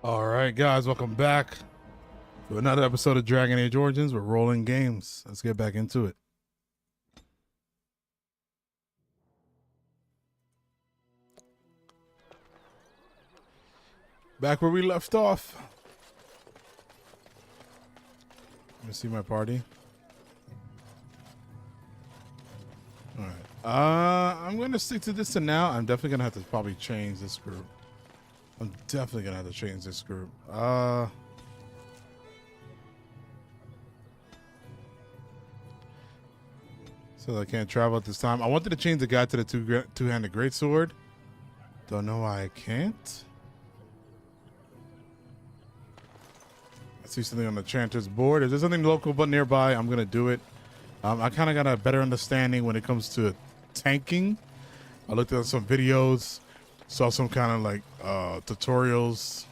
All right, guys, welcome back to another episode of Dragon Age Origins. We're rolling games. Let's get back into it. Back where we left off. Let me see my party. All right. I'm going to stick to this for now. I'm definitely going to have to probably change this group. I'm definitely going to have to change this group. So I can't travel at this time. I wanted to change the guy to the two-handed greatsword. Don't know why I can't. I see something on the Chanter's board. If there's something local but nearby, I'm going to do it. I kind of got a better understanding when it comes to tanking. I looked at some videos, saw some kind of like tutorials.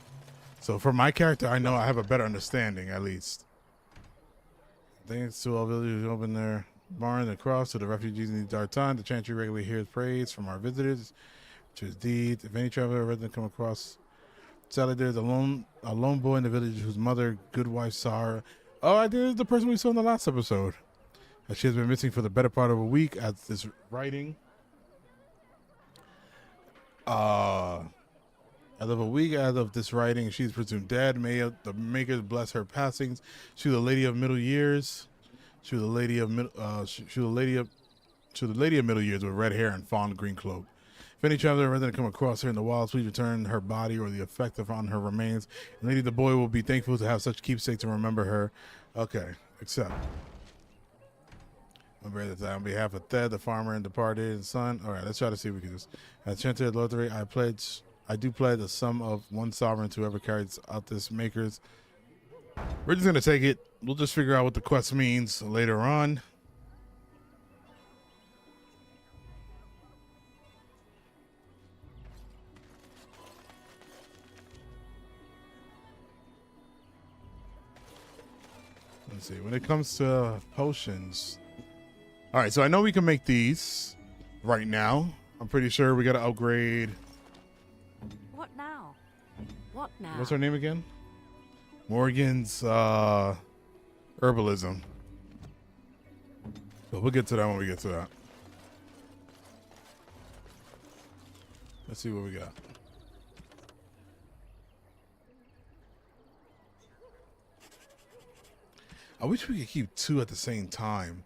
So for my character, I know I have a better understanding at least. Thanks to all villagers who open their barn across to the refugees in the dark time. The Chantry regularly hears praise from our visitors, which is deed. If any traveler or resident come across, sadly there's a lone boy in the village whose mother, good wife, saw her. Oh, I did the person we saw in the last episode. She has been missing for the better part of a week at this writing. As of a week as of this writing, she's presumed dead. May the makers bless her passings. She was a lady of middle years. She was a lady of middle years with red hair and fawn green cloak. If any traveler or resident come across her in the wilds, please return her body or the effect on her remains. And Lady the boy will be thankful to have such keepsake to remember her. Okay, accept. On behalf of Thed, the farmer and departed and son. All right, let's try to see if we can just. At Chanter Lottery, I do pledge the sum of 1 sovereign to whoever carries out this makers. We're just gonna take it. We'll just figure out what the quest means later on. Let's see. When it comes to potions. All right, so I know we can make these right now. I'm pretty sure we got to upgrade. What now? What now? What's her name again? Morgan's herbalism. But we'll get to that when we get to that. Let's see what we got. I wish we could keep 2 at the same time.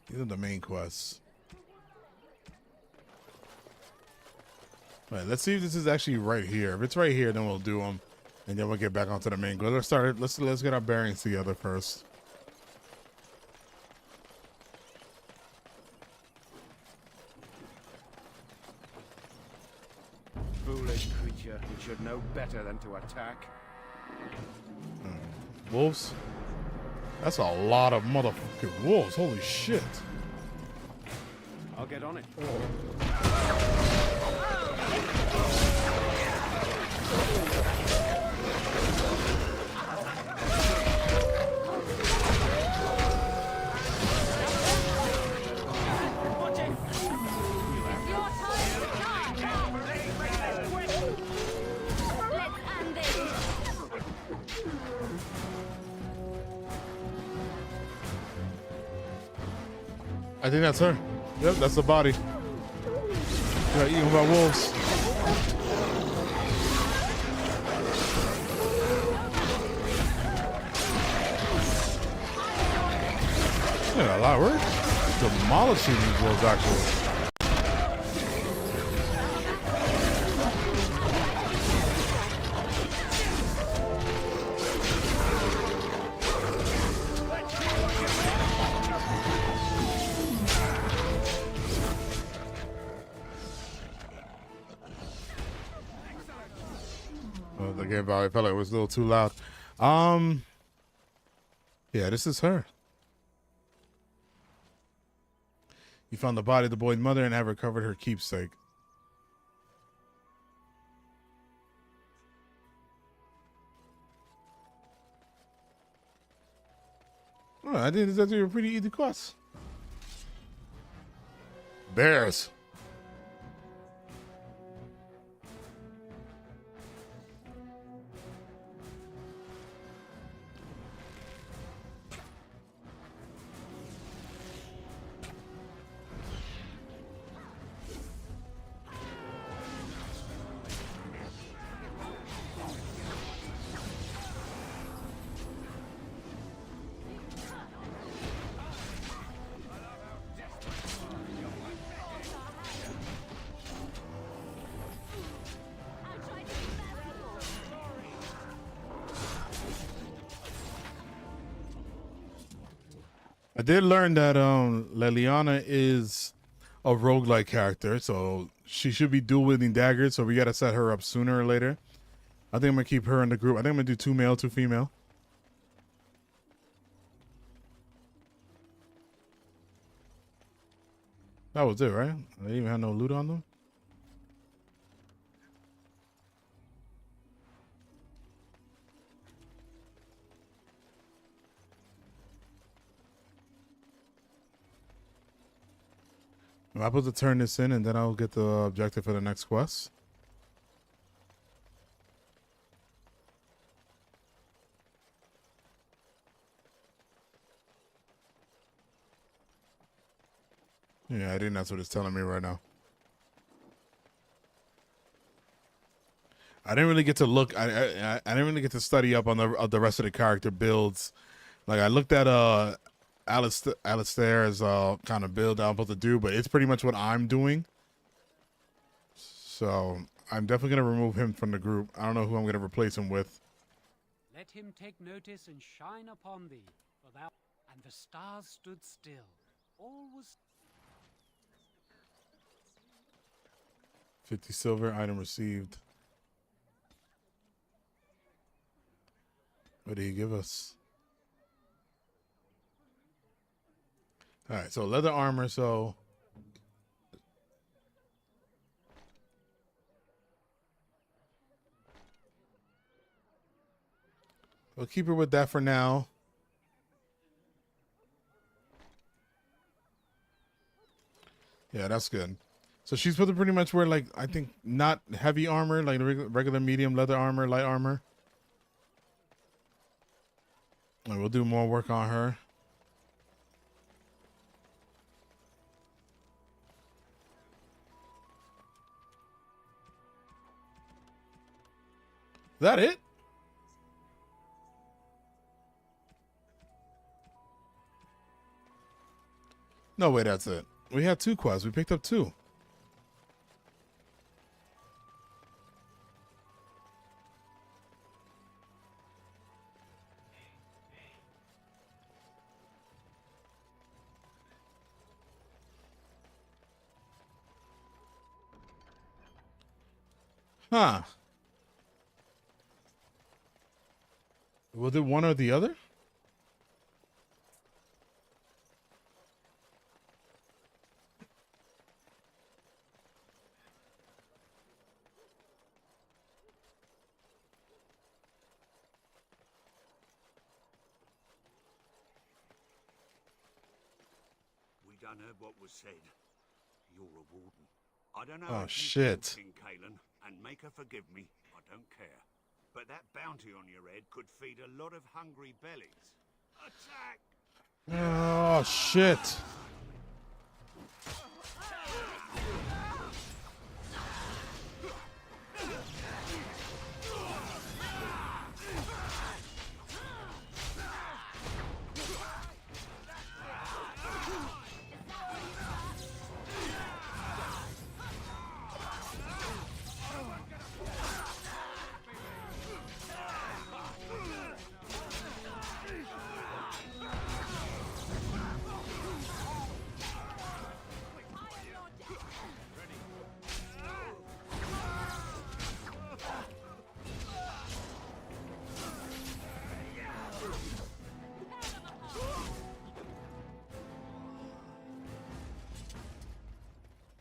These are the main quests. All right, let's see if this is actually right here. If it's right here, then we'll do them, and then we'll get back onto the main quest. Let's start. Let's get our bearings together first. Foolish creature, you should know better than to attack. Wolves? That's a lot of motherfucking wolves. Holy shit. I'll get on it. I think that's her. Yep, that's the body. Got eaten by wolves. Yeah, a lot. We're demolishing these wolves, actually. I felt like it was a little too loud. Yeah, this is her. You found the body of the boy's mother and have recovered her keepsake. Oh, I think that's a pretty easy quest. Bears. I did learn that Leliana is a roguelike character, so she should be dual wielding daggers, so we gotta set her up sooner or later. I think I'm gonna keep her in the group. I think I'm gonna do 2 male, 2 female. That was it, right? I didn't even have no loot on them. I'm supposed to turn this in, and then I'll get the objective for the next quest. Yeah, I think that's what it's telling me right now. I didn't really get to look. I didn't really get to study up on the rest of the character builds. Like I looked at Alistair's kind of build I'm supposed to do, but it's pretty much what I'm doing. So I'm definitely gonna remove him from the group. I don't know who I'm gonna replace him with. Let him take notice and shine upon thee, for thou and the stars stood still. All was 50 silver, item received. What did he give us? All right, so leather armor, so we'll keep her with that for now. Yeah, that's good. So she's supposed to pretty much wear, like, I think, not heavy armor, like regular medium leather armor, light armor. And we'll do more work on her. Is that it? No way, that's it. We had 2 quests. We picked up 2. Huh. Was it one or the other? We done heard what was said. You're a warden. I don't know Oh, if you shit. talked in Kalen, and make her forgive me. I don't care. But that bounty on your head could feed a lot of hungry bellies. Attack! Oh, shit.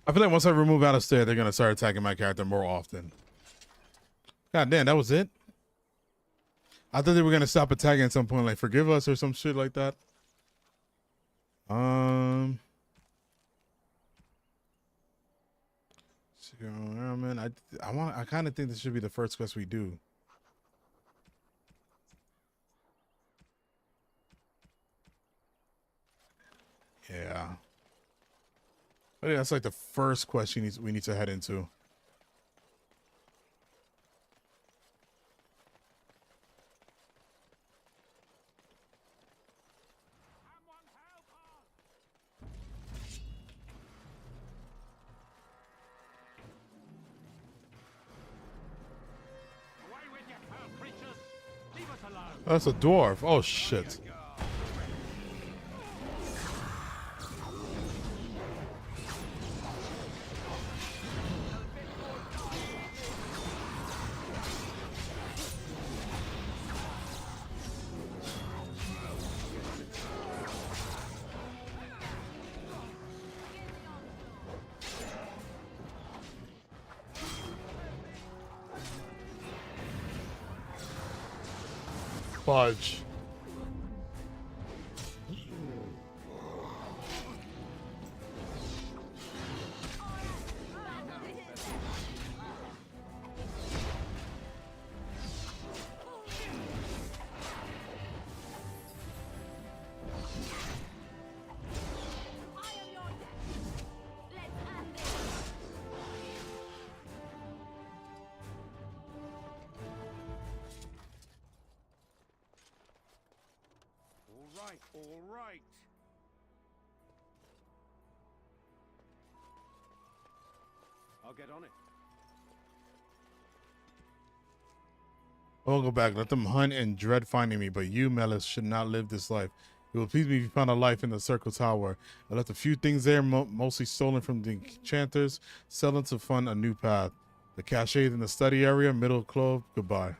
I feel like once I remove Alistair, they're going to start attacking my character more often. God damn, that was it? I thought they were going to stop attacking at some point, like forgive us or some shit like that. Man, I kind of think this should be the first quest we do. Yeah. I think that's like the first quest we need to head into. That's a dwarf. Oh shit. Fudge. All right. I'll get on it. I will go back. Let them hunt and dread finding me, but you, Melis, should not live this life. It will please me if you found a life in the Circle Tower. I left a few things there, mostly stolen from the enchanters, selling to fund a new path. The cache in the study area, middle clove, goodbye.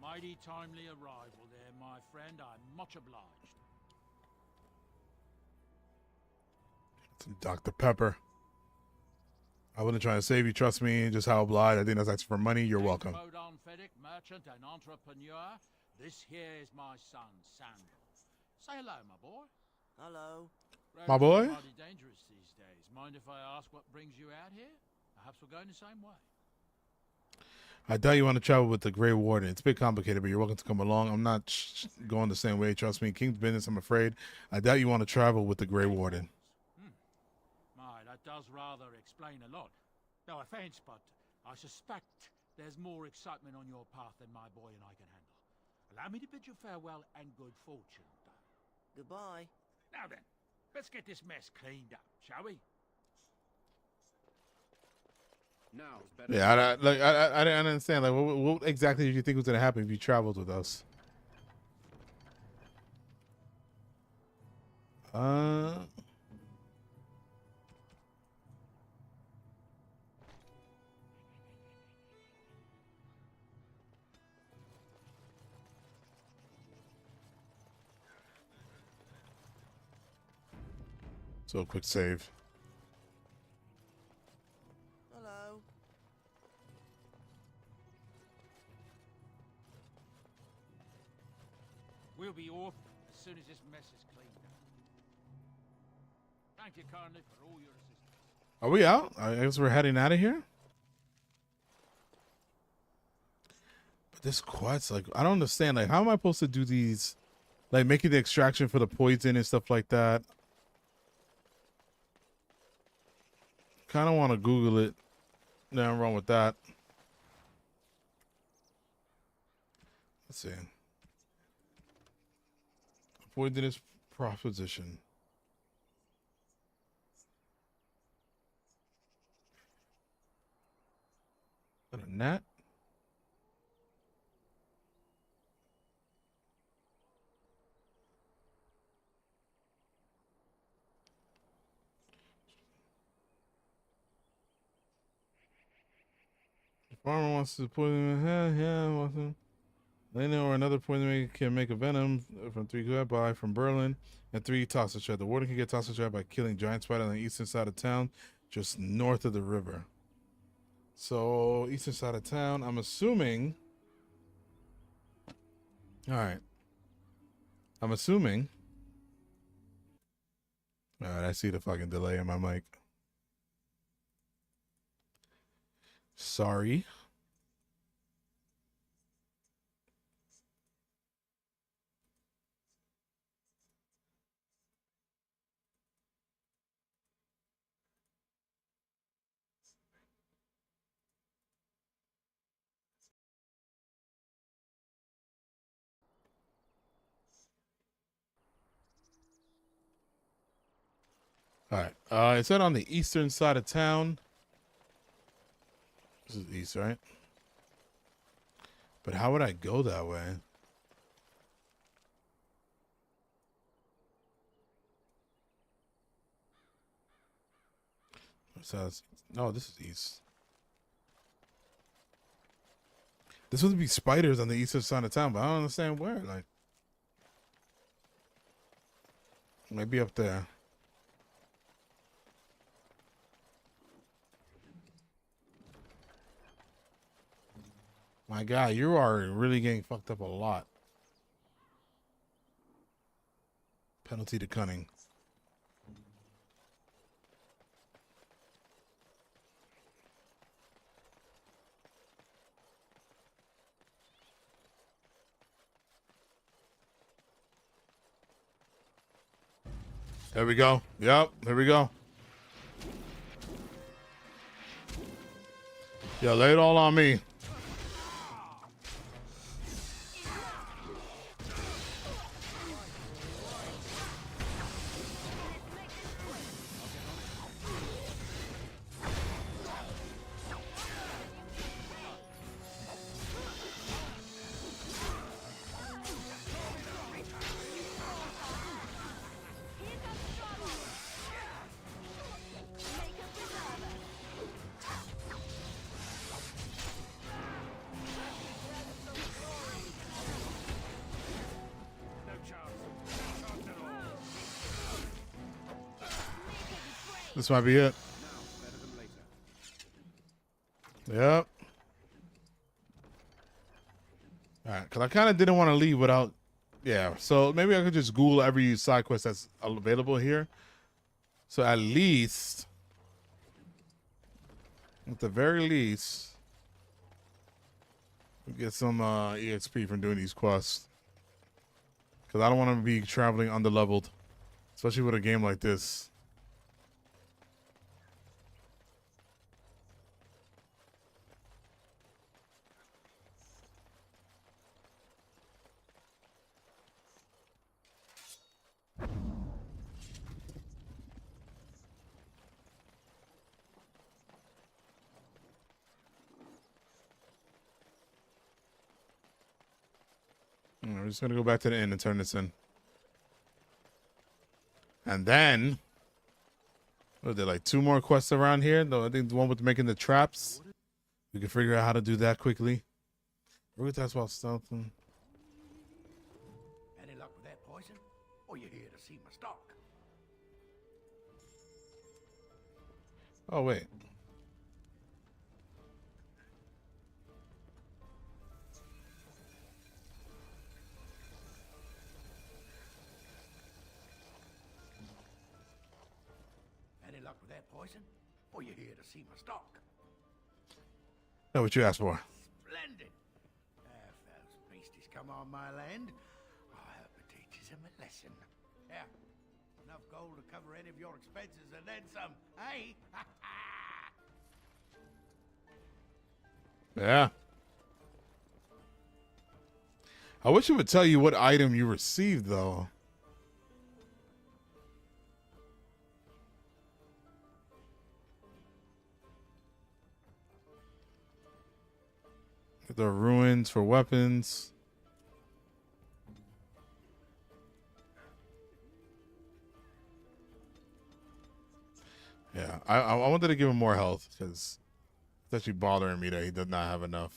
Mighty timely arrival there, my friend. I'm much obliged. Dr. Pepper. I wasn't trying to save you, trust me. Just how obliged. I think that's asking for money. You're welcome. Frederick, merchant and entrepreneur. This here is my son, Samuel. Say hello, my boy. Hello. My boy? Mighty dangerous these days. Mind if I ask what brings you out here? Perhaps we're going the same way. I doubt you want to travel with the Grey Warden. It's a bit complicated, but you're welcome to come along. I'm not going the same way. Trust me. King's business, I'm afraid. I doubt you want to travel with the Grey Warden. My, that does rather explain a lot. No offense, but I suspect there's more excitement on your path than my boy and I can handle. Allow me to bid you farewell and good fortune, though. Goodbye. Now then, let's get this mess cleaned up, shall we? Now it's better. Yeah, I didn't understand. Like, what exactly did you think was going to happen if you traveled with us? So quick save. Hello. We'll be off as soon as this mess is cleaned up. Thank you kindly for all your assistance. Are we out? I guess we're heading out of here. But this quest, like, I don't understand. Like, how am I supposed to do these? Like, making the extraction for the poison and stuff like that. Kind of want to Google it. Nothing wrong with that. Let's see. Poisonous proposition. Got a gnat. The farmer wants to poison. Wants to. Lena or another poison maker can make a venom from 3 goodbye from Berlin and 3 toxic trap. The warden can get toxic trap by killing giant spider on the eastern side of town, just north of the river. So eastern side of town, I'm assuming. All right. I'm assuming. All right, I see the fucking delay in my mic. Sorry. All right. It said on the eastern side of town. This is east, right? But how would I go that way? No, this is east. This would be spiders on the eastern side of town, but I don't understand where. Like, maybe up there. My guy, you are really getting fucked up a lot. Penalty to cunning. There we go. Yep, there we go. Yeah, lay it all on me. This might be it. Yep. All right, because I kind of didn't want to leave without... Yeah, so maybe I could just Google every side quest that's available here. So at least... At the very least... we get some EXP from doing these quests. Because I don't want to be traveling underleveled. Especially with a game like this. We're just going to go back to the inn and turn this in. And then, what are there, like 2 more quests around here? Though I think the one with making the traps. We can figure out how to do that quickly. We're talking about stealthing. Any luck with that poison? Or you here to see my stock? Oh, wait. Any luck with that poison? Or you here to see my stock? That's what you asked for. Splendid! If those beasties come on my land, I hope it teaches them a lesson. Yeah, enough gold to cover any of your expenses and then some, hey? Yeah. I wish it would tell you what item you received, though. The ruins for weapons. Yeah, I wanted to give him more health because it's actually bothering me that he does not have enough.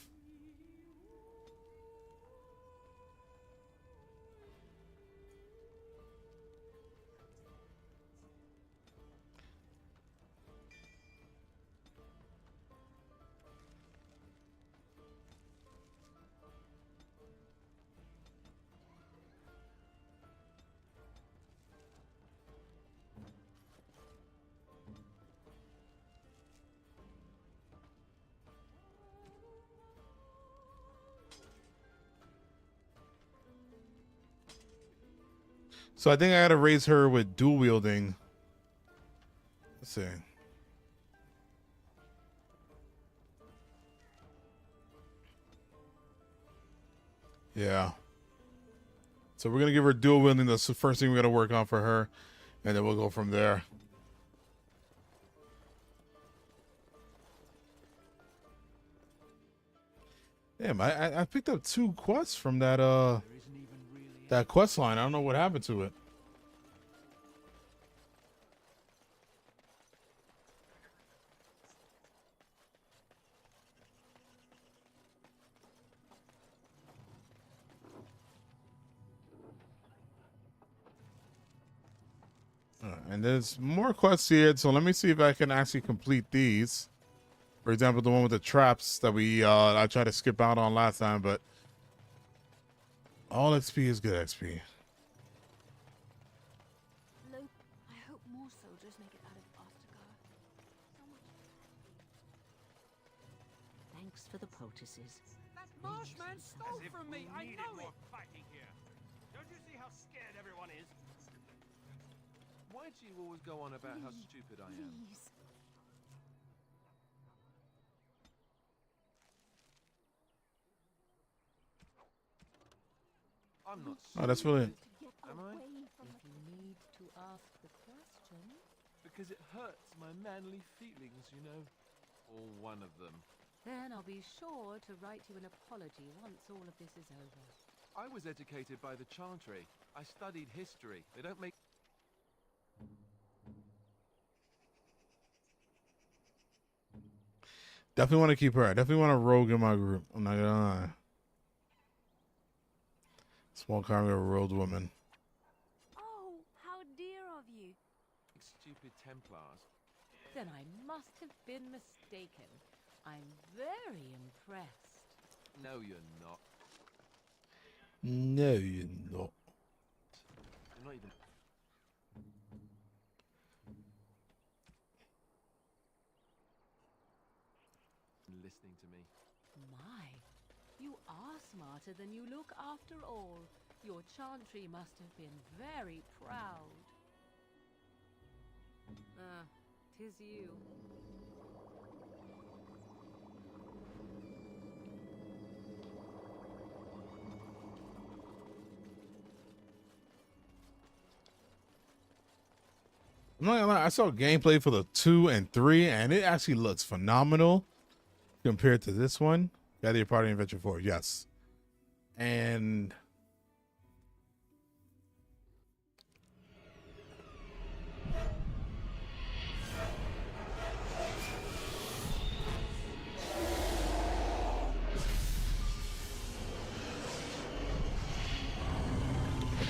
So I think I gotta raise her with dual wielding. Let's see. Yeah. So we're gonna give her dual wielding. That's the first thing we're gonna work on for her, and then we'll go from there. Damn, I picked up 2 quests from that that quest line. I don't know what happened to it. And there's more quests here, so let me see if I can actually complete these. For example, the one with the traps that I tried to skip out on last time, but all XP is good XP. I hope more soldiers make it out of Ostagar. So much. Thanks for the poultices. That marshman stole from me. I know it. Fighting here. Don't you see how scared everyone is? Why do you always go on about how stupid I am? Please. I'm not Oh, that's really. Am I? If you need to ask the question. Because it hurts my manly feelings, you know. Or one of them. Then I'll be sure to write you an apology once all of this is over. I was educated by the Chantry. I studied history. They don't make... Definitely want to keep her. I definitely want a rogue in my group. I'm not gonna lie. Small cargo rogue woman. Oh, how dear of you. Stupid Templars. Then I must have been mistaken. I'm very impressed. No, you're not. No, you're not. You're not even... listening to me. My, you are smarter than you look after all. Your Chantry must have been very proud. Ah, 'tis you. I'm not gonna lie, I saw gameplay for the 2 and 3, and it actually looks phenomenal compared to this one. Gather your party in Adventure 4, yes. And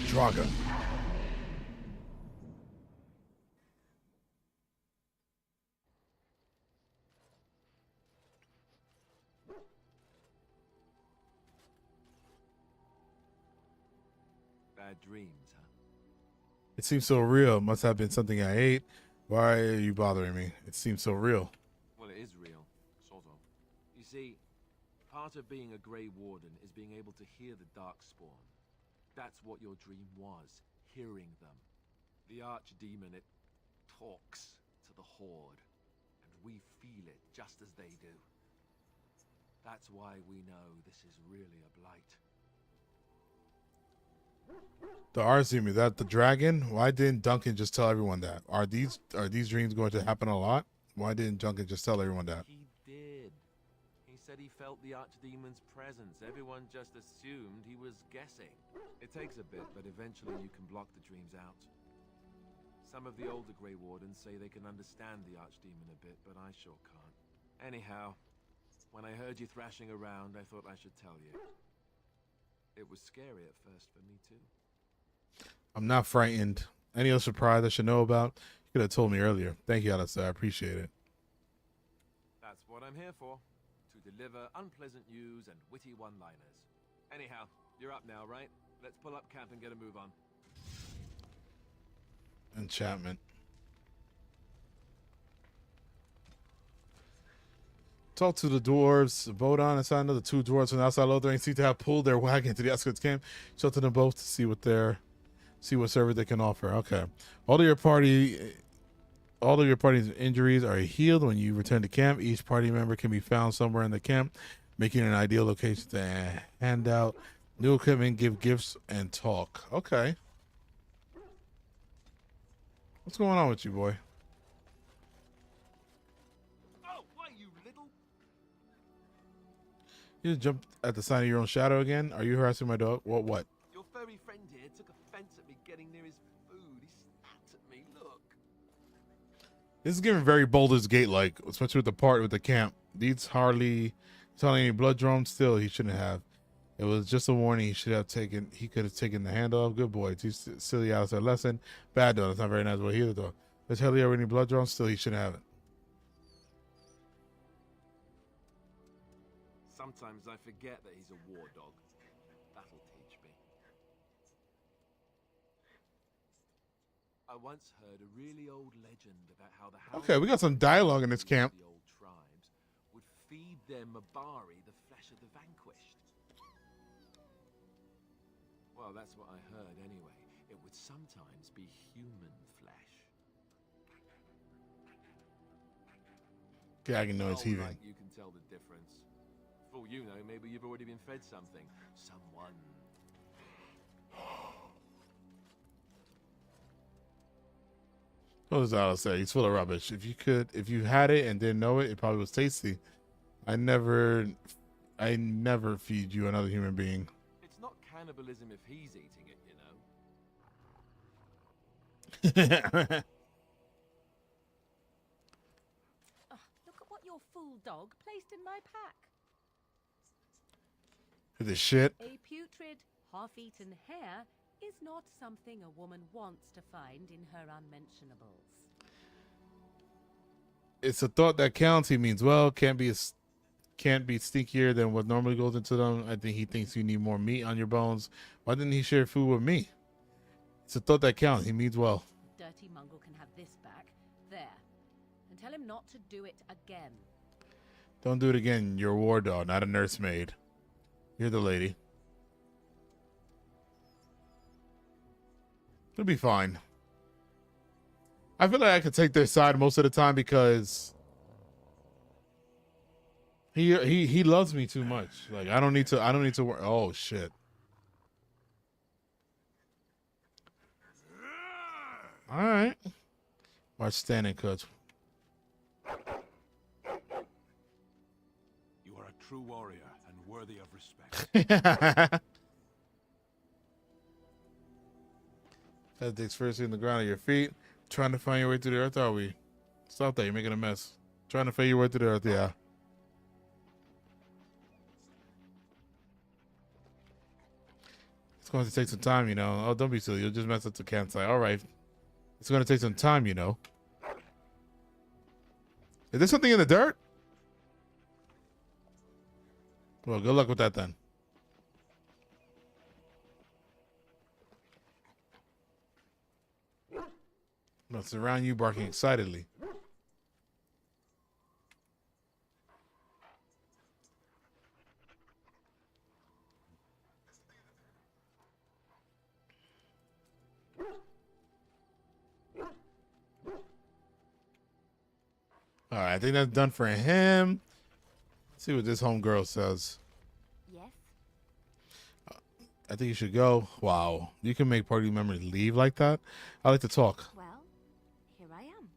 Draga. Bad dreams, huh? It seems so real. Must have been something I ate. Why are you bothering me? It seems so real. Well, it is real, sort of. You see, part of being a Grey Warden is being able to hear the Darkspawn. That's what your dream was, hearing them. The Archdemon, it talks to the Horde, and we feel it just as they do. That's why we know this is really a blight. The Archdemon, is that the dragon? Why didn't Duncan just tell everyone that? Are these dreams going to happen a lot? Why didn't Duncan just tell everyone that? He did. He said he felt the Archdemon's presence. Everyone just assumed he was guessing. It takes a bit, but eventually you can block the dreams out. Some of the older Grey Wardens say they can understand the Archdemon a bit, but I sure can't. Anyhow, when I heard you thrashing around, I thought I should tell you. It was scary at first for me, too. I'm not frightened. Any other surprise I should know about? You could have told me earlier. Thank you, Alistair. I appreciate it. That's what I'm here for. To deliver unpleasant news and witty one-liners. Anyhow, you're up now, right? Let's pull up camp and get a move on. Enchantment. Talk to the dwarves. Bodon and sign another 2 dwarves from outside Lothering seem to have pulled their wagon to the outskirts camp. Show to them both to see what service they can offer. Okay. All of your party's injuries are healed when you return to camp. Each party member can be found somewhere in the camp, making it an ideal location to hand out new equipment, give gifts, and talk. Okay. What's going on with you, boy? Oh, why, you little... You just jumped at the sign of your own shadow again? Are you harassing my dog? What? Your furry friend here took offense at me getting near his food. He snapped at me, look. This is giving very Baldur's Gate-like, especially with the part with the camp. Needs hardly telling any blood drums. Still, he shouldn't have. It was just a warning. He could have taken the hand off. Good boy. Teach silly Alice a lesson. Bad though. That's not very nice way either though. Let's tell you any blood drums. Still, he shouldn't have it. Sometimes I forget that he's a war dog. That'll teach me. I once heard a really old legend about how the Okay, we got some dialogue in this camp. The old tribes would feed their Mabari the flesh of the vanquished. Well, that's what I heard anyway. It would sometimes be human flesh. Gagging noise heaving. Like you can tell the difference. For all you know, maybe you've already been fed something. Someone. What does Alice say? He's full of rubbish. If you had it and didn't know it, it probably was tasty. I never feed you another human being. It's not cannibalism if he's eating it, you know. Look at what your fool dog placed in my pack. This shit. A putrid, half-eaten hare is not something a woman wants to find in her unmentionables. It's a thought that counts. He means well. Can't be stinkier than what normally goes into them. I think he thinks you need more meat on your bones. Why didn't he share food with me? It's a thought that counts. He means well. Dirty Mungle can have this back. There. And tell him not to do it again. Don't do it again. You're a war dog, not a nursemaid. You're the lady. It'll be fine. I feel like I could take their side most of the time because he loves me too much. Like I don't need to worry. Oh shit. All right. Watch standing, coach. You are a true warrior and worthy of respect. That digs first in the ground at your feet. Trying to find your way through the earth, are we? Stop that, you're making a mess. Trying to find your way through the earth, yeah. It's going to take some time, you know. Oh, don't be silly. You'll just mess up the campsite. All right. It's going to take some time, you know. Is there something in the dirt? Well, good luck with that then. It's around you barking excitedly. All right, I think that's done for him. Let's see what this homegirl says. Yes? I think you should go. Wow, you can make party members leave like that? I like to talk. Well, here I am.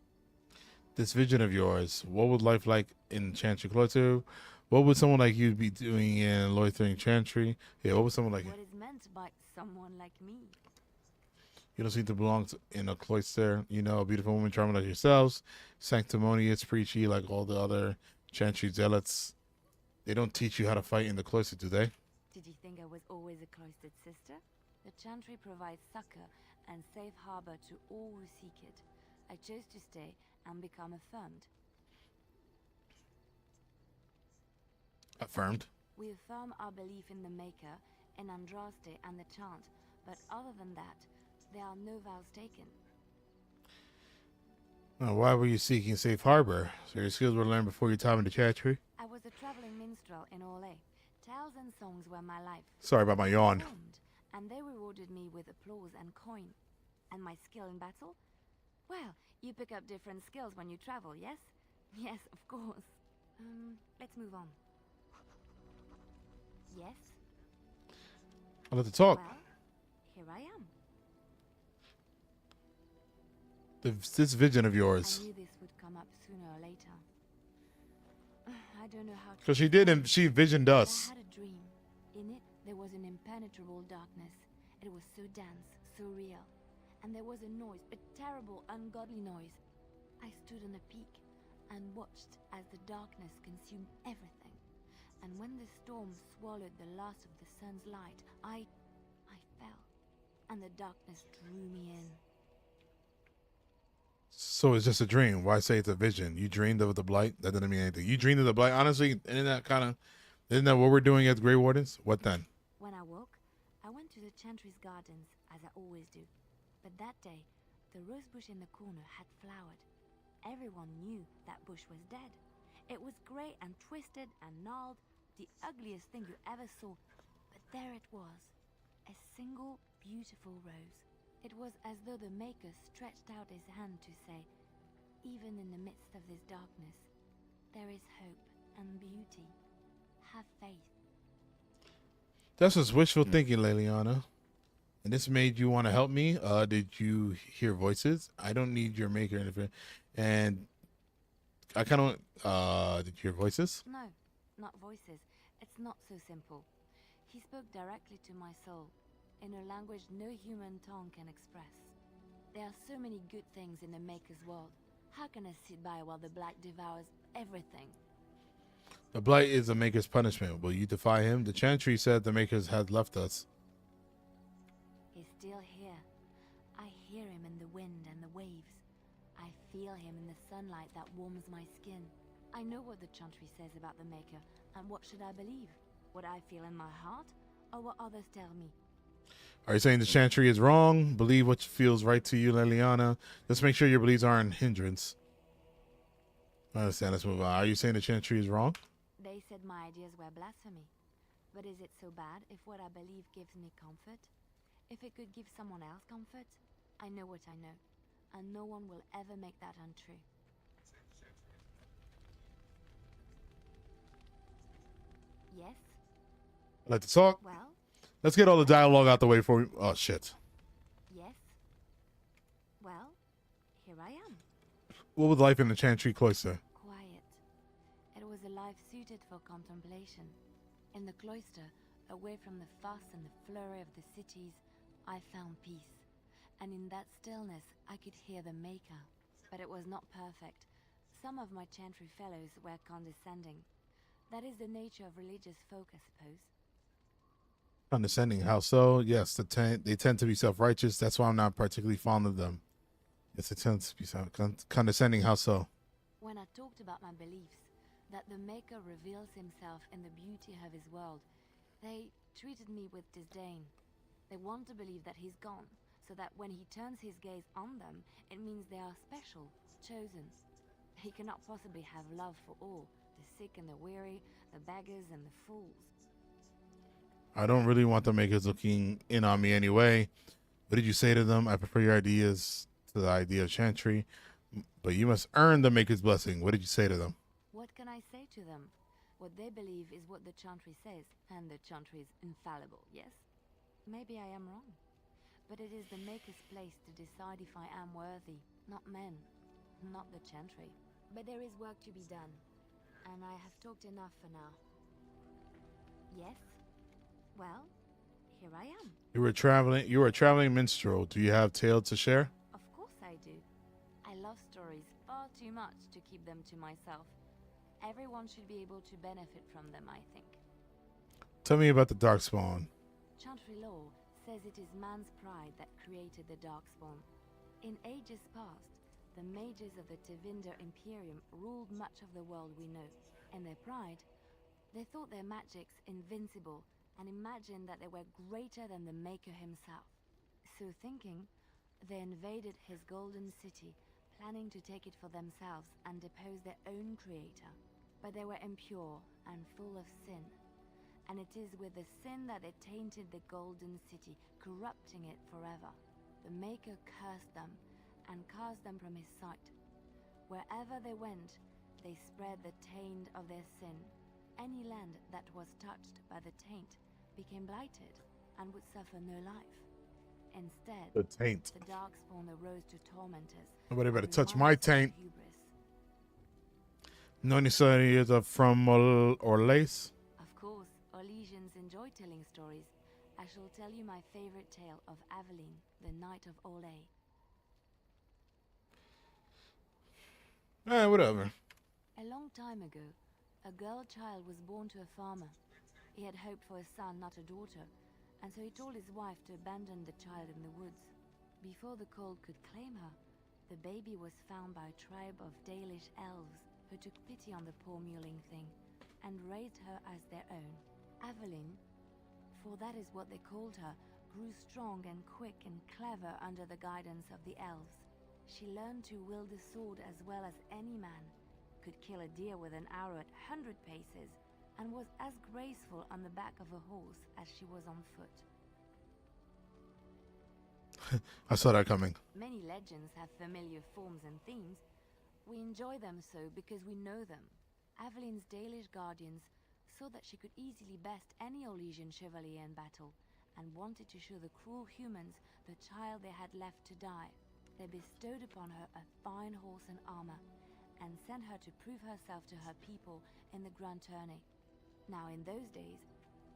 This vision of yours, what would life like in Chantry Cloister? What would someone like you be doing in Loitering Chantry? Yeah, what would someone like you? What is meant by someone like me? You don't seem to belong in a cloister. You know, a beautiful woman charming like yourselves, sanctimonious, preachy like all the other Chantry zealots. They don't teach you how to fight in the cloister, do they? Did you think I was always a cloistered sister? The Chantry provides succor and safe harbor to all who seek it. I chose to stay and become affirmed. Affirmed. We affirm our belief in the Maker, in Andraste and the Chant, but other than that, there are no vows taken. Why were you seeking safe harbor? So your skills were learned before your time in the Chantry? I was a traveling minstrel in Orlais. Tales and songs were my life. Sorry about my yawn. Performed, and they rewarded me with applause and coin. And my skill in battle? Well, you pick up different skills when you travel, yes? Yes, of course. Let's move on. Yes? I'll let to talk. Well, here I am. This vision of I yours. knew this would come up sooner or later. I don't know how to... Because she did, and she visioned But us. I had a dream. In it, there was an impenetrable darkness. It was so dense, so real. And there was a noise, a terrible, ungodly noise. I stood on a peak and watched as the darkness consumed everything. And when the storm swallowed the last of the sun's light, I fell. And the darkness drew me in. So it's just a dream. Why say it's a vision? You dreamed of the blight? That doesn't mean anything. You dreamed of the blight? Honestly, isn't that kind of Isn't that what we're doing as Grey Wardens? What then? When I woke, I went to the Chantry's gardens, as I always do. But that day, the rose bush in the corner had flowered. Everyone knew that bush was dead. It was grey and twisted and gnarled, the ugliest thing you ever saw. But there it was, a single beautiful rose. It was as though the Maker stretched out his hand to say, even in the midst of this darkness, there is hope and beauty. Have faith. That's just wishful thinking, Leliana. And this made you want to help me? Did you hear voices? I don't need your Maker interfere. And I kind of, did you hear voices? No, not voices. It's not so simple. He spoke directly to my soul, in a language no human tongue can express. There are so many good things in the Maker's world. How can I sit by while the Blight devours everything? The Blight is the Maker's punishment. Will you defy him? The Chantry said the Makers had left us. He's still here. I hear him in the wind and the waves. I feel him in the sunlight that warms my skin. I know what the Chantry says about the Maker, and what should I believe? What I feel in my heart, or what others tell me? Are you saying the Chantry is wrong? Believe what feels right to you, Leliana. Just make sure your beliefs aren't a hindrance. I understand. Let's move on. Are you saying the Chantry is wrong? They said my ideas were blasphemy. But is it so bad if what I believe gives me comfort? If it could give someone else comfort? I know what I know, and no one will ever make that untrue. Yes? I'd like to talk. Well? Let's get all the dialogue out the way for. Oh shit. Yes? Well, here I am. What was life in the Chantry cloister? Quiet. It was a life suited for contemplation. In the cloister, away from the fuss and the flurry of the cities, I found peace. And in that stillness, I could hear the Maker. But it was not perfect. Some of my Chantry fellows were condescending. That is the nature of religious folk, I suppose. Condescending. How so? Yes, they tend to be self-righteous. That's why I'm not particularly fond of them. Yes, they tend to be condescending. How so? When I talked about my beliefs, that the Maker reveals himself in the beauty of his world, they treated me with disdain. They want to believe that he's gone, so that when he turns his gaze on them, it means they are special, chosen. He cannot possibly have love for all, the sick and the weary, the beggars and the fools. I don't really want the Makers looking in on me anyway. What did you say to them? I prefer your ideas to the idea of Chantry, but you must earn the Maker's blessing. What did you say to them? What can I say to them? What they believe is what the Chantry says, and the Chantry is infallible, yes? Maybe I am wrong. But it is the Maker's place to decide if I am worthy, not men, not the Chantry. But there is work to be done, and I have talked enough for now. Yes? Well, here I am. You were a traveling minstrel. Do you have tales to share? Of course I do. I love stories far too much to keep them to myself. Everyone should be able to benefit from them, I think. Tell me about the Darkspawn. Chantry law says it is man's pride that created the Darkspawn. In ages past, the mages of the Tevinder Imperium ruled much of the world we know. In their pride, they thought their magics invincible and imagined that they were greater than the Maker himself. So thinking, they invaded his golden city, planning to take it for themselves and depose their own creator. But they were impure and full of sin. And it is with the sin that they tainted the golden city, corrupting it forever. The Maker cursed them and cast them from his sight. Wherever they went, they spread the taint of their sin. Any land that was touched by the taint became blighted and would suffer no life. Instead, The taint. the Darkspawn arose to torment us. Nobody better and touch remind my us of our taint. hubris. Know any stories of from or lace? Of course, Orlesians enjoy telling stories. I shall tell you my favorite tale of Aveline, the Knight of Olay. Whatever. A long time ago, a girl child was born to a farmer. He had hoped for a son, not a daughter, and so he told his wife to abandon the child in the woods. Before the cold could claim her, the baby was found by a tribe of Dalish elves who took pity on the poor mewling thing and raised her as their own. Aveline, for that is what they called her, grew strong and quick and clever under the guidance of the elves. She learned to wield the sword as well as any man, could kill a deer with an arrow at 100 paces, and was as graceful on the back of a horse as she was on foot. I saw that coming. Many legends have familiar forms and themes. We enjoy them so because we know them. Aveline's Dalish guardians saw that she could easily best any Orlesian chevalier in battle, and wanted to show the cruel humans the child they had left to die. They bestowed upon her a fine horse and armor, and sent her to prove herself to her people in the grand tourney. Now in those days,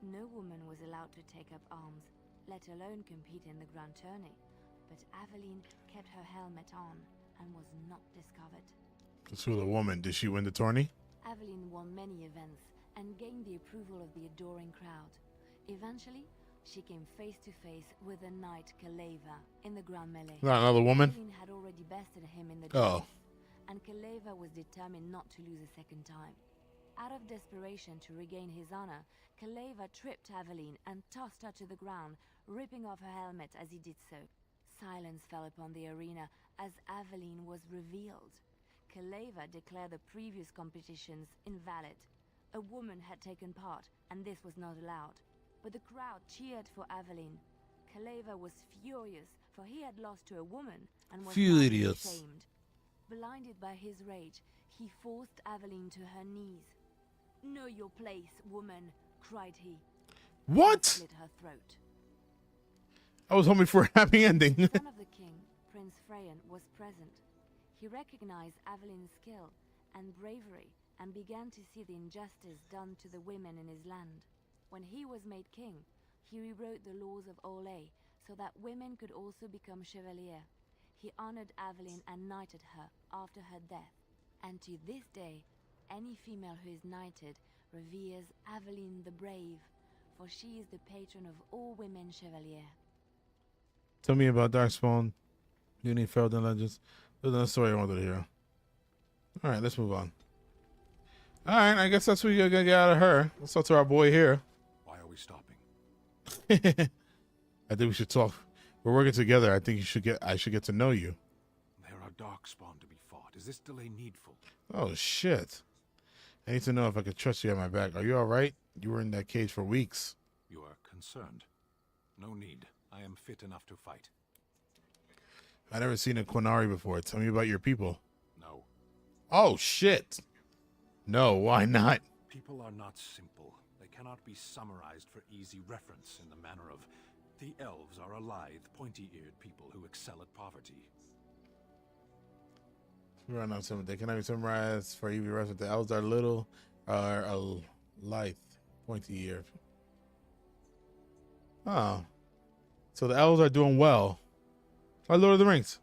no woman was allowed to take up arms, let alone compete in the grand tourney, but Aveline kept her helmet on and was not discovered. So the woman, did she win the tourney? Aveline won many events and gained the approval of the adoring crowd. Eventually, she came face to face with the knight Kaleva in the grand melee. Not another woman? Aveline had already bested him in the Oh. duel, and Kaleva was determined not to lose a second time. Out of desperation to regain his honor, Kaleva tripped Aveline and tossed her to the ground, ripping off her helmet as he did so. Silence fell upon the arena as Aveline was revealed. Kaleva declared the previous competitions invalid. A woman had taken part, and this was not allowed. But the crowd cheered for Aveline. Kaleva was furious, for he had lost to a woman and was Furious. now ashamed. Blinded by his rage, he forced Aveline to her knees. "Know your place, woman," cried he. What? Slit her throat. I was hoping for a happy ending. The son of the king, Prince Freyan, was present. He recognized Aveline's skill and bravery and began to see the injustice done to the women in his land. When he was made king, he rewrote the laws of Orlais so that women could also become chevalier. He honored Aveline and knighted her after her death. And to this day, any female who is knighted reveres Aveline the Brave, for she is the patron of all women chevalier. Tell me about Darkspawn. You need Ferelden Legends. There's another story I wanted to hear. Alright, let's move on. Alright, I guess that's what you're gonna get out of her. Let's talk to our boy here. Why are we stopping? I think we should talk. We're working together. I think I should get to know you. There are darkspawn to be fought. Is this delay needful? Oh shit. I need to know if I could trust you at my back. Are you alright? You were in that cage for weeks. You are concerned. No need. I am fit enough to fight. I never seen a Quinari before. Tell me about your people. No. Oh shit. No, why not? People are not simple. They cannot be summarized for easy reference in the manner of the elves are a lithe, pointy-eared people who excel at poverty. Run on some. They cannot be summarized for easy reference. The elves are little, are a lithe, pointy ear. Oh. So the elves are doing well. Like Lord of the Rings.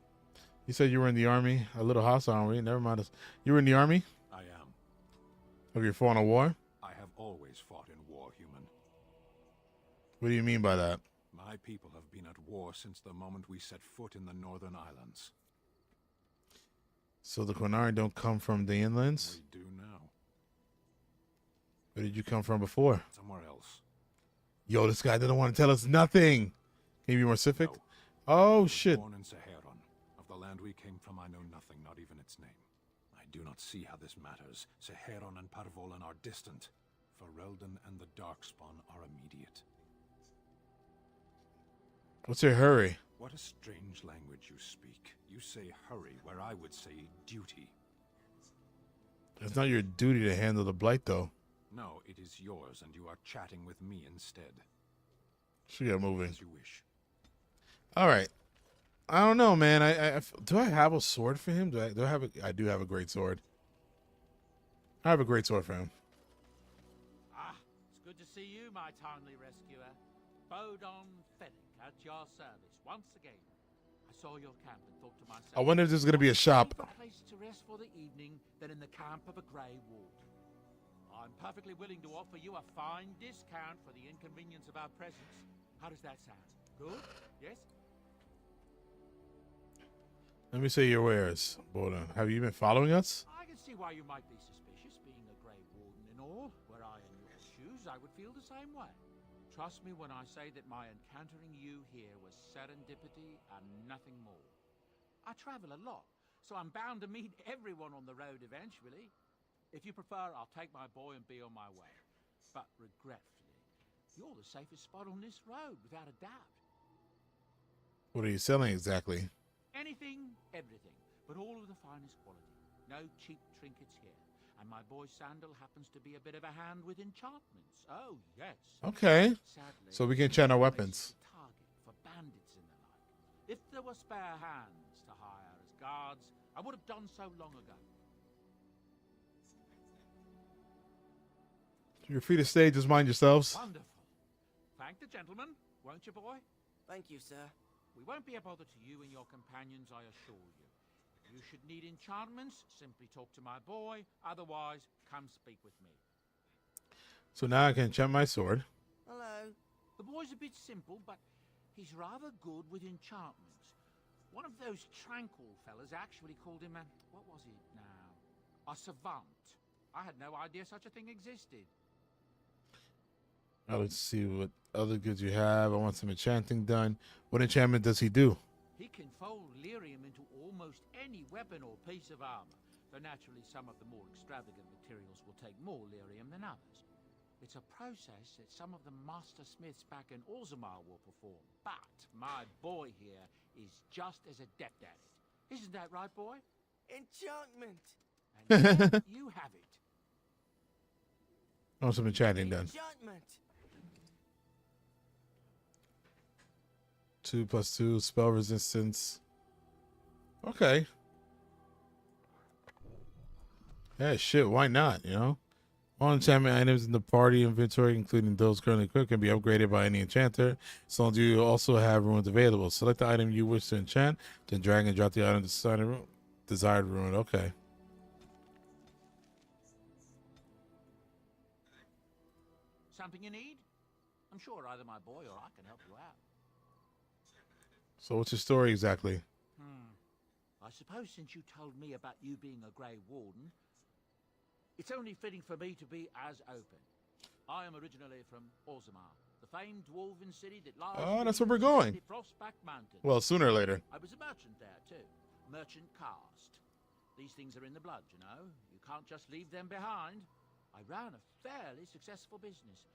You said you were in the army. A little house army. Never mind us. You were in the army? I am. Have you fought in a war? I have always fought in war, human. What do you mean by that? My people have been at war since the moment we set foot in the Northern Islands. So the Quinari don't come from the inlands? We do now. Where did you come from before? Somewhere else. Yo, this guy doesn't want to tell us nothing. Can you be more specific? No. Oh, I was shit. born in Seheron. Of the land we came from, I know nothing, not even its name. I do not see how this matters. Seheron and Parvolan are distant. Ferelden and the Darkspawn are immediate. What's your hurry? What a strange language you speak. You say hurry, where I would say duty. It's not your duty to handle the blight, though. No, it is yours, and you are chatting with me instead. Should get moving. As you wish. All right. I don't know, man. Do I have a sword for him? I do have a great sword. I have a great sword for him. Ah, it's good to see you, my timely rescuer. Bodon Fennick at your service once again. I saw your camp and thought to myself, I wonder if there's going to be a shop. what place to rest for the evening than in the camp of a grey ward. I'm perfectly willing to offer you a fine discount for the inconvenience of our presence. How does that sound? Good? Yes? Let me say your wares, Boden. Have you been following us? I can see why you might be suspicious, being a grey warden and all. Were suppose I would feel the same way. Trust me when I say that my encountering you here was serendipity and nothing more. I travel a lot, so I'm bound to meet everyone on the road eventually. If you prefer, I'll take my boy and be on my way. But regretfully, you're the safest spot on this road, without a doubt. What are you selling exactly? Anything, everything, but all of the finest quality. No cheap trinkets here. And my boy Sandal happens to be a bit of a hand with enchantments. Oh, yes. Okay. Sadly, So we can enchant our he's weapons. a target for bandits and the like. If there were spare hands to hire as guards, I would have done so long ago. You're free to stay. Just mind yourselves. Wonderful. Thank the gentleman, won't you, boy? Thank you, sir. We won't be a bother to you and your companions, I assure you. If you should need enchantments, simply talk to my boy. Otherwise, come speak with me. So now I can enchant my sword. Hello. The boy's a bit simple, but he's rather good with enchantments. One of those tranquil fellas actually called him a... what was it now? A savant. I had no idea such a thing existed. Now let's see what other goods you have. I want some enchanting done. What enchantment does he do? He can fold lyrium into almost any weapon or piece of armor, though naturally some of the more extravagant materials will take more lyrium than others. It's a process that some of the master smiths back in Orzammar will perform, but my boy here is just as adept at it. Isn't that right, boy? Enchantment. And you have it. I want some enchanting done. Enchantment. 2+2 spell resistance. Okay. Yeah, shit. Why not? You know, all enchantment items in the party inventory, including those currently equipped, can be upgraded by any enchanter. So long as you also have runes available. Select the item you wish to enchant, then drag and drop the item to desired rune. Okay. Something you need? I'm sure either my boy or I can help you out. So what's your story exactly? I suppose since you told me about you being a Grey Warden, it's only fitting for me to be as open. I am originally from Orzammar, the famed dwarven city that lies... Oh, that's where we're going. Frostback Mountain. Well, sooner or later. I was a merchant there, too. Merchant caste. These things are in the blood, you know. You can't just leave them behind. I ran a fairly successful business.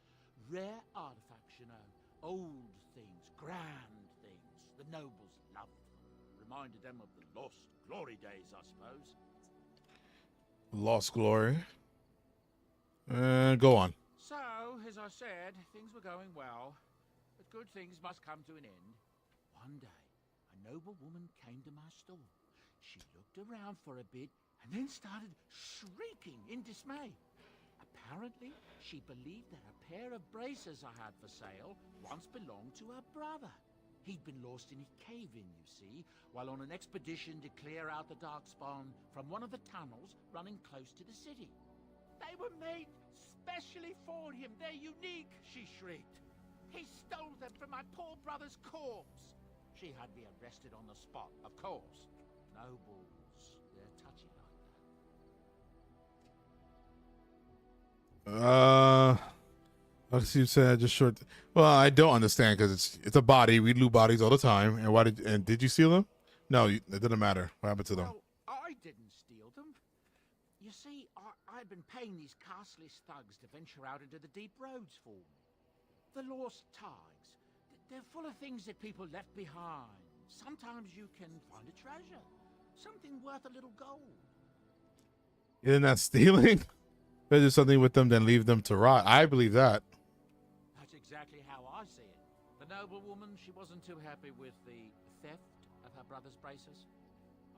Rare artifacts, you know. Old things, grand things. The nobles loved them. Reminded them of the lost glory days, I suppose. Lost glory. Go on. So, as I said, things were going well. But good things must come to an end. One day, a noble woman came to my store. She looked around for a bit and then started shrieking in dismay. Apparently, she believed that a pair of braces I had for sale once belonged to her brother. He'd been lost in a cave-in, you see, while on an expedition to clear out the Darkspawn from one of the tunnels running close to the city. They were made specially for him. They're unique, she shrieked. He stole them from my poor brother's corpse. She had me arrested on the spot, of course. Nobles, they're touchy like that. Let's see. You said just short. Well, I don't understand because it's a body. We loot bodies all the time. And did you steal them? No, it didn't matter. What happened to them? Well, I didn't steal them. You see, I'd been paying these castless thugs to venture out into the deep roads for me. The lost tides. They're full of things that people left behind. Sometimes you can find a treasure. Something worth a little gold. Isn't that stealing? Better do something with them than leave them to rot. I believe that. That's exactly how I see it. The noble woman, she wasn't too happy with the theft of her brother's braces.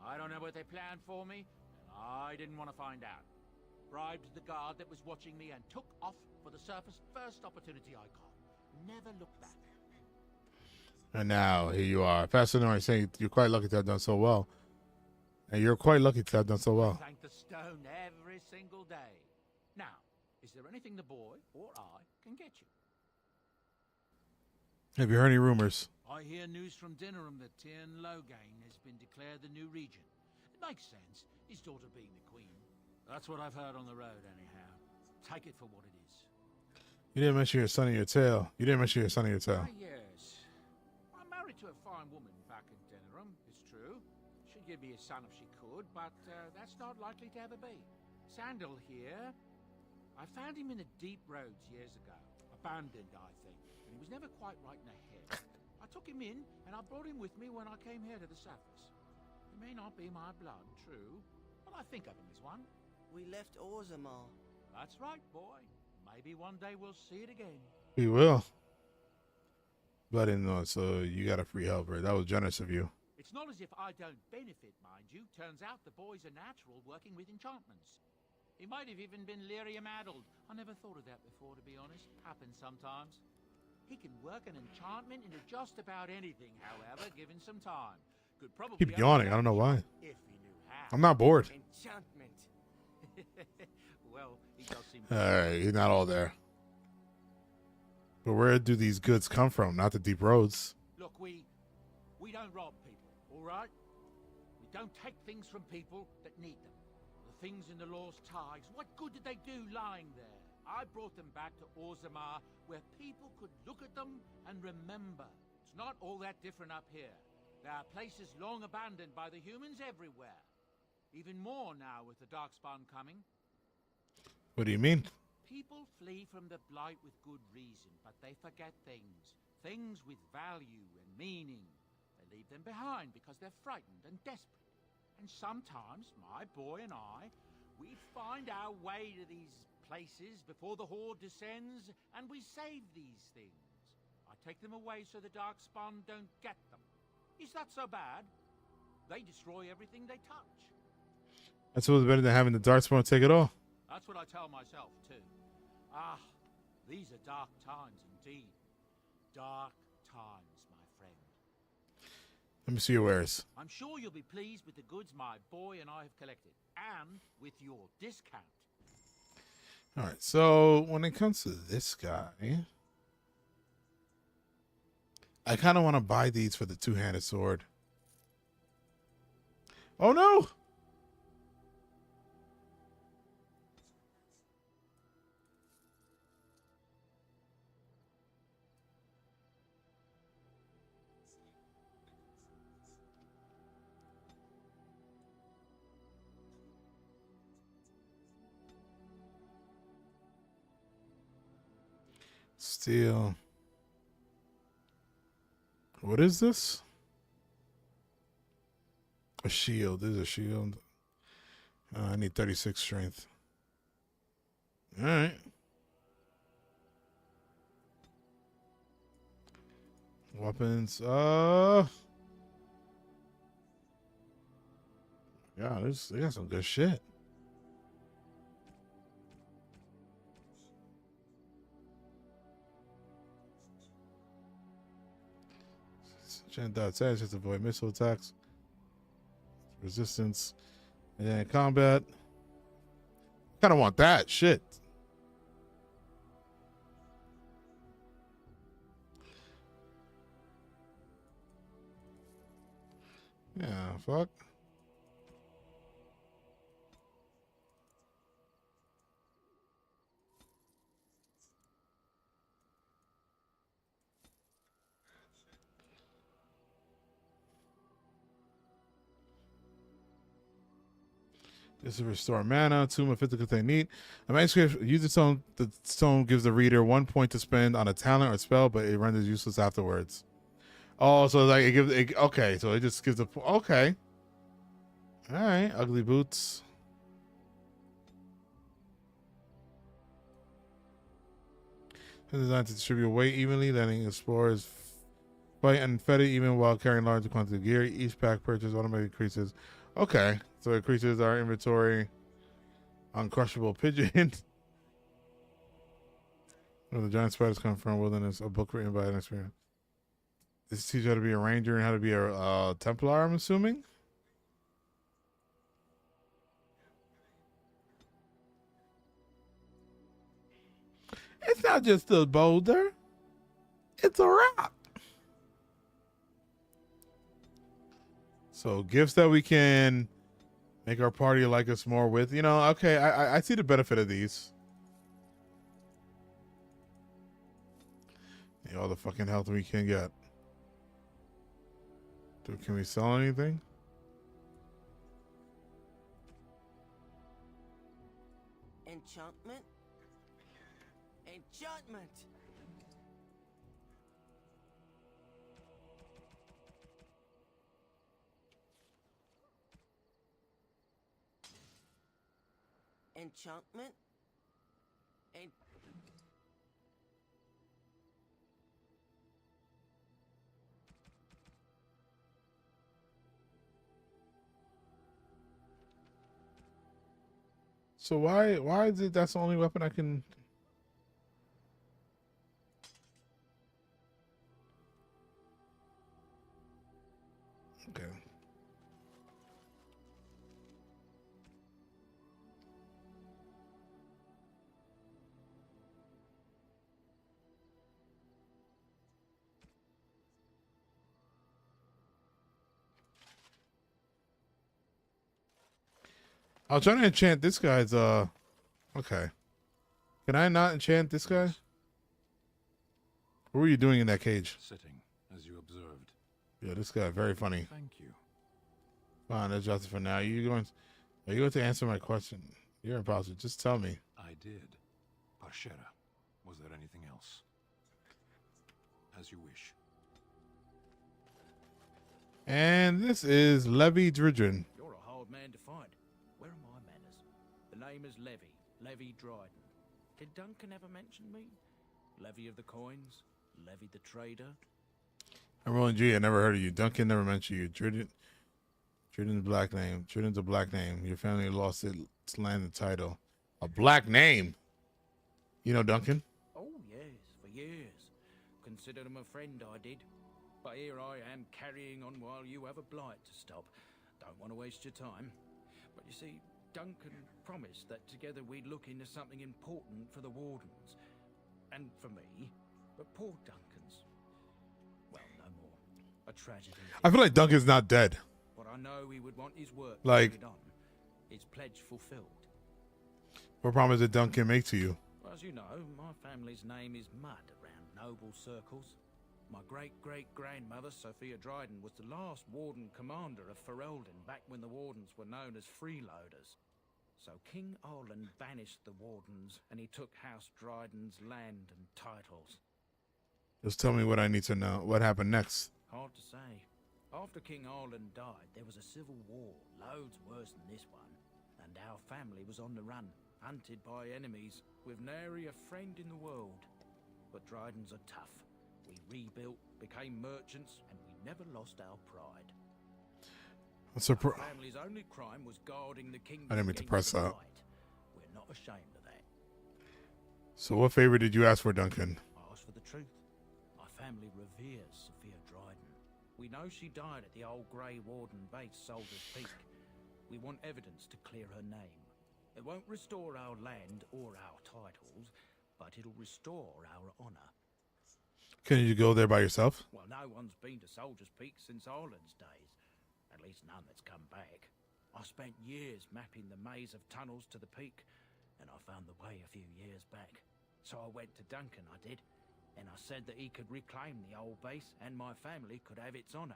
I don't know what they planned for me, and I didn't want to find out. Bribed the guard that was watching me and took off for the surface first opportunity I got. Never looked back. And now here you are. Fascinating saying you're quite lucky to have done so well. And you're quite lucky to have done so well. Thank the stone every single day. Now, is there anything the boy or I can get you? Have you heard any rumors? I hear news from Dinnerham that Tyrn Loghain has been declared the new regent. It makes sense, his daughter being the queen. That's what I've heard on the road, anyhow. Take it for what it is. You didn't mention your son in your tale. You didn't mention your son in your tale. Ah, yes. I'm married to a fine woman back in Denerim, it's true. She'd give me a son if she could, but that's not likely to ever be. Sandal here. I found him in the deep roads years ago. Abandoned, I think. And he was never quite right in the head. I took him in, and I brought him with me when I came here to the surface. He may not be my blood, true, but I think of him as one. We left Orzammar. That's right, boy. Maybe one day we'll see it again. We will. But I didn't know, so you got a free helper. That was generous of you. It's not as if I don't benefit, mind you. Turns out the boy's a natural working with enchantments. He might have even been lyrium-addled. I never thought of that before, to be honest. Happens sometimes. He can work an enchantment into just about anything, however, given some time. Could probably Keep yawning. I don't know why. if he knew how. I'm not bored. Enchantment. Well, he does seem All right, he's not all there. But where do these goods come from? Not the deep roads. Look, we don't rob people, all right? We don't take things from people that need them. The things in the Lost Ties, what good did they do lying there? I brought them back to Orzammar, where people could look at them and remember. It's not all that different up here. There are places long abandoned by the humans everywhere. Even more now with the Darkspawn coming. What do you mean? People flee from the Blight with good reason, but they forget things. Things with value and meaning. They leave them behind because they're frightened and desperate. And sometimes, my boy and I, we find our way to these places before the Horde descends, and we save these things. I take them away so the Darkspawn don't get them. Is that so bad? They destroy everything they touch. That's what's better than having the Darkspawn take it all. That's what I tell myself, too. Ah, these are dark times indeed. Dark times, my friend. Let me see your wares. I'm sure you'll be pleased with the goods my boy and I have collected, and with your discount. All right, so when it comes to this guy, I kind of want to buy these for the two-handed sword. Oh, no! Steel. What is this? A shield. This is a shield. I need 36 strength. All right. Weapons. Yeah, they got some good shit. Gen dot says just avoid missile attacks, resistance, and then combat. Kind of want that shit. Yeah, fuck. This is restore mana, tomb of physical technique. A manuscript use the stone. The stone gives the reader 1 point to spend on a talent or spell, but it renders useless afterwards. Oh, so like it gives it, okay, so it just gives a okay. All right, ugly boots. It's designed to distribute weight evenly, letting explorers fight unfettered even while carrying large quantities of gear. Each pack purchase automatically increases. Okay, so it increases our inventory. Uncrushable pigeon. Where the giant spiders come from, wilderness. A book written by an experience. This teaches you how to be a ranger and how to be a Templar, I'm assuming. It's not just a boulder. It's a rock. So gifts that we can make our party like us more with. You know, okay, I see the benefit of these. Yeah, all the fucking health we can get. Dude, can we sell anything? Enchantment? Enchantment! Enchantment? So why is it that's the only weapon I can? Okay. I was trying to enchant this guy's okay. Can I not enchant this guy? What were you doing in that cage? Sitting, as you observed. Yeah, this guy very funny. Thank you. Fine, that's just for now. Are you going to answer my question? You're impossible. Just tell me. I did. Parshera. Was there anything else? As you wish. And this is Levy Dridrin. You're a hard man to find. Where are my manners? The name is Levy. Levy Dryden. Did Duncan ever mention me? Levy of the coins? Levy the trader? I'm rolling G. I never heard of you. Duncan never mentioned you. Dridden's black name. Dridden's a black name. Your family lost its land and title. A black name? You know Duncan? Oh, yes, for years. Considered him a friend, I did. But here I am carrying on while you have a blight to stop. Don't want to waste your time. But you see, Duncan promised that together we'd look into something important for the Wardens. And for me. But poor Duncan's... well, no more. A tragedy. I feel like Duncan's not dead. But I know he would want his work Like- carried on. His pledge fulfilled. What promise did Duncan make to you? Well, as you know, my family's name is mud around noble circles. My great-great-grandmother, Sophia Dryden, was the last Warden commander of Ferelden back when the Wardens were known as freeloaders. So King Arlen banished the Wardens, and he took House Dryden's land and titles. Just tell me what I need to know. What happened next? Hard to say. After King Arlen died, there was a civil war, loads worse than this one. And our family was on the run, hunted by enemies, with nary a friend in the world. But Drydens are tough. We rebuilt, became merchants, and we never lost our pride. Our family's only crime was guarding the kingdom. I didn't mean to press that. We're not ashamed of that. So what favor did you ask for, Duncan? I asked for the truth. My family reveres Sophia Dryden. We know she died at the old Grey Warden base, Soldier's Peak. We want evidence to clear her name. It won't restore our land or our titles, but it'll restore our honor. Can you go there by yourself? Well, no one's been to Soldier's Peak since Arlen's days. At least none that's come back. I spent years mapping the maze of tunnels to the peak, and I found the way a few years back. So I went to Duncan, I did, and I said that he could reclaim the old base and my family could have its honor.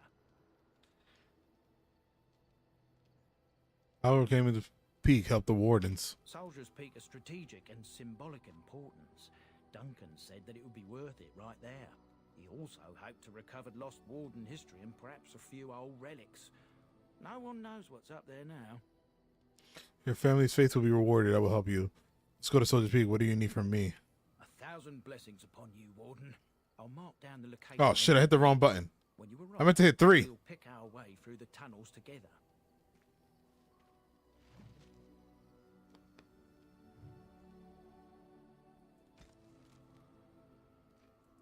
How came the peak help the Wardens? Soldier's Peak is strategic and symbolic importance. Duncan said that it would be worth it right there. He also hoped to recover lost Warden history and perhaps a few old relics. No one knows what's up there now. Your family's faith will be rewarded. I will help you. Let's go to Soldier's Peak. What do you need from me? 1,000 blessings upon you, Warden. I'll mark down the location. Oh shit, I hit the wrong button. When you arrive, I meant to hit 3. we'll pick our way through the tunnels together.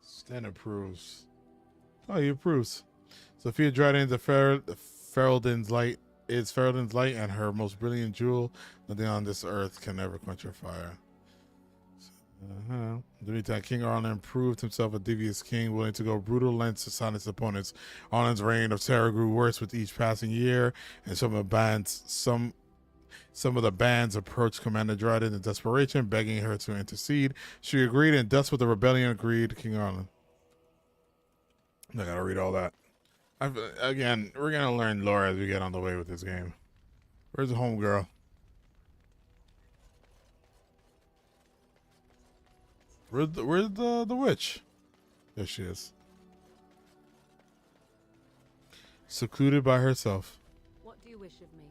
Stan approves. Oh, he approves. Sophia Dryden, Ferelden's light is Ferelden's light and her most brilliant jewel. Nothing on this earth can ever quench her fire. In the meantime, King Arlen proved himself a devious king, willing to go brutal lengths to silence opponents. Arlen's reign of terror grew worse with each passing year, and some of the bands approached Commander Dryden in desperation, begging her to intercede. She agreed, and thus with the rebellion agreed King Arlen. I gotta read all that. Again, we're gonna learn lore as we get on the way with this game. Where's the homegirl? Where's the witch? There she is. Secluded by herself. What do you wish of me?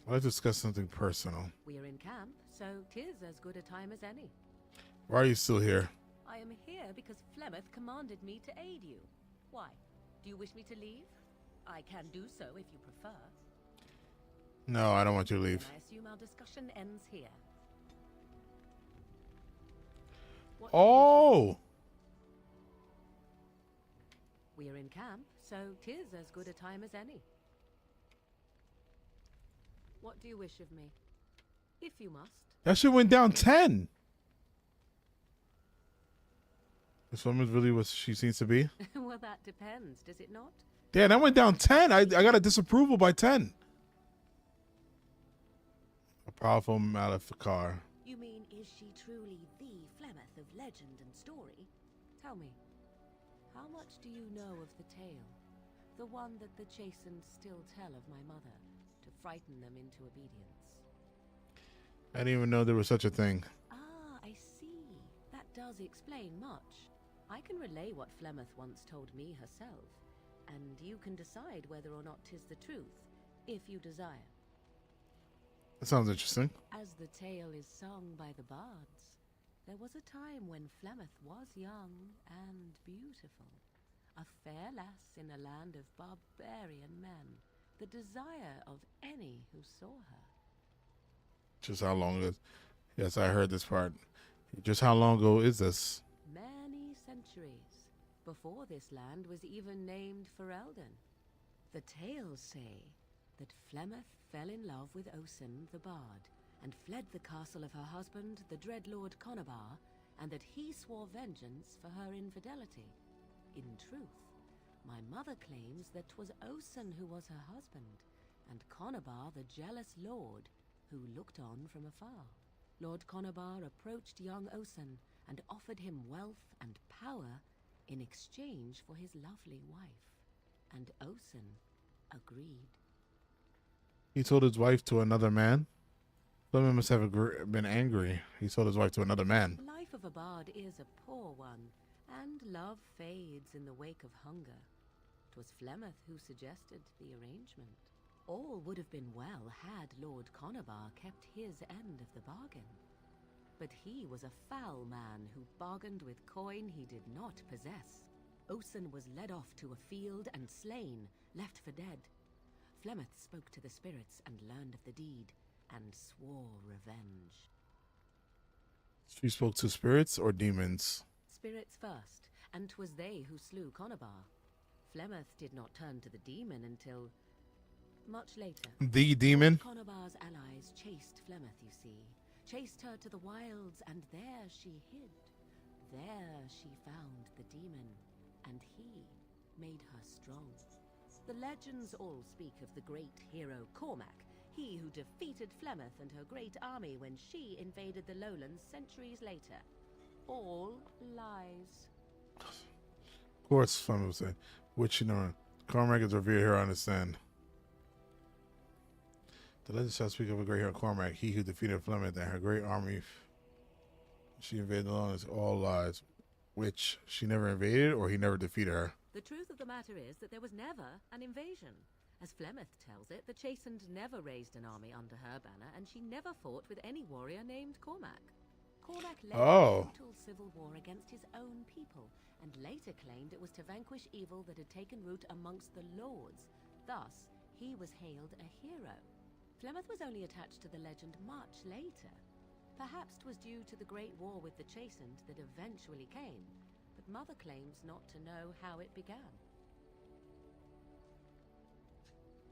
I'd like to discuss something personal. We are in camp, so 'tis as good a time as any. Why are you still here? I am here because Flemeth commanded me to aid you. Why? Do you wish me to leave? I can do so if you prefer. No, I don't want you to leave. Then I assume our discussion ends here. What Oh! We are in camp, so 'tis as good a time as any. What do you wish of me? If you must. That shit went down 10. This woman's really what she seems to be. Well, that depends, does it not? Damn, that went down 10. I got a disapproval by 10. A powerful Maleficar. You mean, is she truly the Flemeth of legend and story? Tell me, how much do you know of the tale? The one that the chastened still tell of my mother, to frighten them into obedience. I didn't even know there was such a thing. Ah, I see. That does explain much. I can relay what Flemeth once told me herself, and you can decide whether or not 'tis the truth, if you desire. That sounds interesting. As the tale is sung by the bards, there was a time when Flemeth was young and beautiful, a fair lass in a land of barbarian men, the desire of any who saw her. Just how long is? Yes, I heard this part. Just how long ago is this? Many centuries, before this land was even named Ferelden. The tales say that Flemeth fell in love with Osen the Bard, and fled the castle of her husband, the Dreadlord Conabar, and that he swore vengeance for her infidelity. In truth, my mother claims that 'twas Osen who was her husband, and Conabar the jealous lord, who looked on from afar. Lord Conabar approached young Osen and offered him wealth and power in exchange for his lovely wife, and Osen agreed. He told his wife to another man? Flemeth must have been angry. He sold his wife to another man. The life of a bard is a poor one, and love fades in the wake of hunger. 'Twas Flemeth who suggested the arrangement. All would have been well had Lord Conabar kept his end of the bargain. But he was a foul man who bargained with coin he did not possess. Osen was led off to a field and slain, left for dead. Flemeth spoke to the spirits and learned of the deed, and swore revenge. She spoke to spirits or demons? Spirits first, and 'twas they who slew Conabar. Flemeth did not turn to the demon until much later. The demon? Conabar's allies chased Flemeth, you see. Chased her to the wilds, and there she hid. There she found the demon, and he made her strong. The legends all speak of the great hero Cormac, he who defeated Flemeth and her great army when she invaded the lowlands centuries later. All lies. Of course, Flemeth said. Which you know, Cormac is revered here, I understand. The legend shall speak of a great hero Cormac, he who defeated Flemeth and her great army. She invaded the lowlands, all lies. Which she never invaded, or he never defeated her? The truth of the matter is that there was never an invasion. As Flemeth tells it, the Chastened never raised an army under her banner, and she never fought with any warrior named Cormac. Cormac led a brutal civil war against his own people, and later claimed it was to vanquish evil that had taken root amongst the lords. Thus, he was hailed a hero. Flemeth was only attached to the legend much later. Perhaps 'twas due to the great war with the Chastened that eventually came, but Mother claims not to know how it began.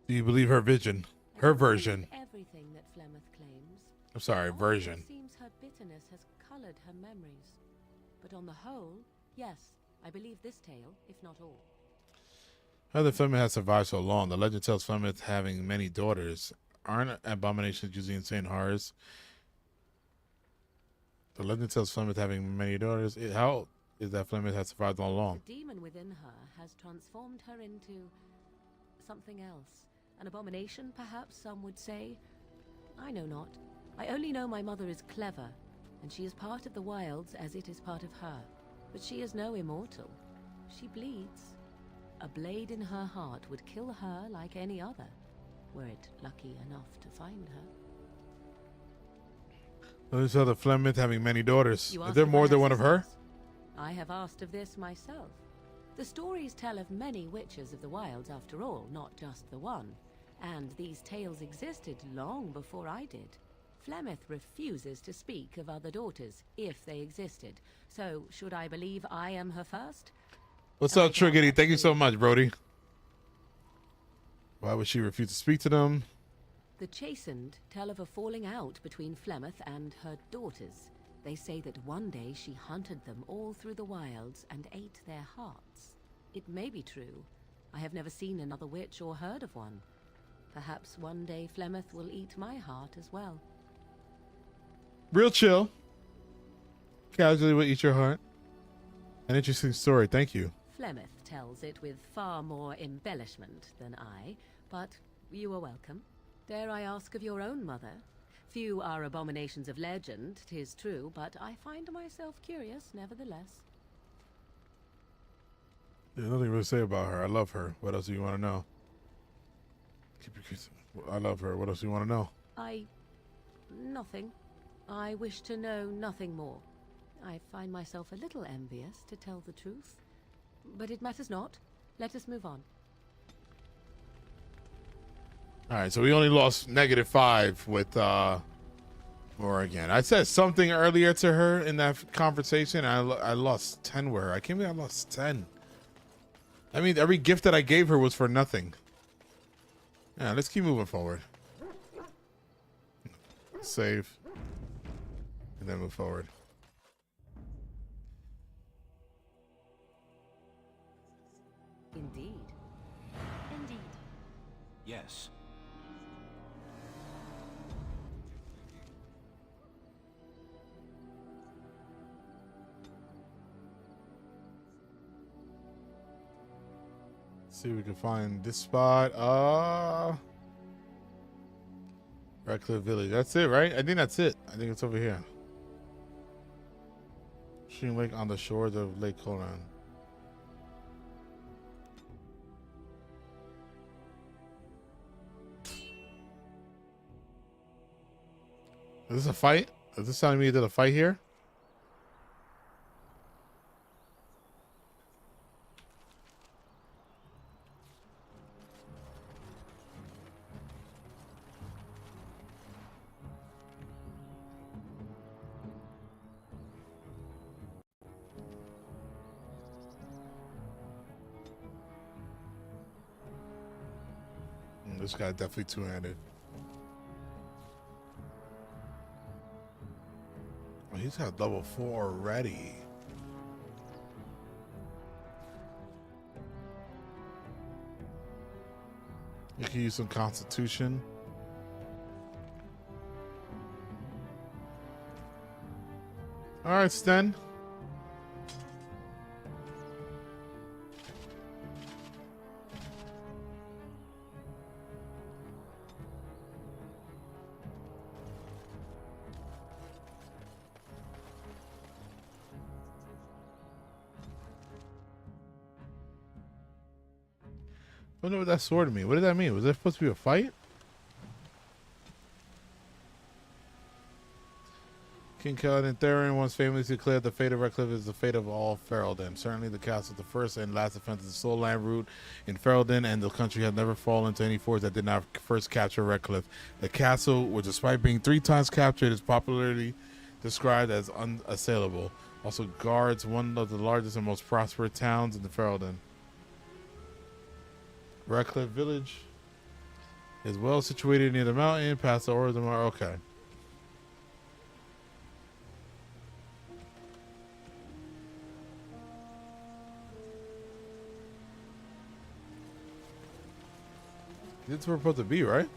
Do you believe her vision? Her version? Everything that Flemeth claims. I'm sorry, version. It seems her bitterness has colored her memories. But on the whole, yes, I believe this tale, if not all. How the Flemeth has survived so long? The legend tells Flemeth having many daughters. Aren't abominations usually insane horrors? The legend tells Flemeth having many daughters. How is that Flemeth has survived all along. The demon within her has transformed her into something else. An abomination, perhaps some would say. I know not. I only know my mother is clever, and she is part of the wilds as it is part of her. But she is no immortal. She bleeds. A blade in her heart would kill her like any other, were it lucky enough to find her. I saw the Flemeth having many daughters. You Is asked there if more I than have one of her? sisters. I have asked of this myself. The stories tell of many witches of the wilds after all, not just the one. And these tales existed long before I did. Flemeth refuses to speak of other daughters, if they existed. So, should I believe I am her first? What's up, Triggity? Thank you so much, Brody. Why would she refuse to speak to them? The Chastened tell of a falling out between Flemeth and her daughters. They say that one day she hunted them all through the wilds and ate their hearts. It may be true. I have never seen another witch or heard of one. Perhaps one day Flemeth will eat my heart as well. Real chill. Casually will eat your heart. An interesting story. Thank you. Flemeth tells it with far more embellishment than I, but you are welcome. Dare I ask of your own mother? Few are abominations of legend, 'tis true, but I find myself curious nevertheless. There's nothing really to say about her. I love her. What else do you want to know? I love her. What else do you want to know? Nothing. I wish to know nothing more. I find myself a little envious, to tell the truth. But it matters not. Let us move on. All right, so we only lost -5 with Oregon. I said something earlier to her in that conversation. I lost 10 with her. I can't believe I lost 10. I mean, every gift that I gave her was for nothing. Yeah, let's keep moving forward. Save. And then move forward. Indeed. Indeed. Yes. See if we can find this spot. Redcliffe Village. That's it, right? I think that's it. I think it's over here. Stream Lake on the shores of Lake Coran. Is this a fight? Is this telling me you did a fight here? This guy definitely two-handed. Oh, he's got level 4 already. You can use some Constitution. All right, Sten. I don't know what that sword mean. What did that mean? Was that supposed to be a fight? King Kaladin Theron once famously declared the fate of Redcliffe is the fate of all Ferelden. Certainly the castle, the first and last defense of the sole land route in Ferelden, and the country had never fallen to any force that did not first capture Redcliffe. The castle, which despite being 3 times captured, is popularly described as unassailable. Also guards one of the largest and most prosperous towns in the Ferelden. Redcliffe Village is well situated near the mountain, past the Order. Okay. This is where we're supposed to be, right?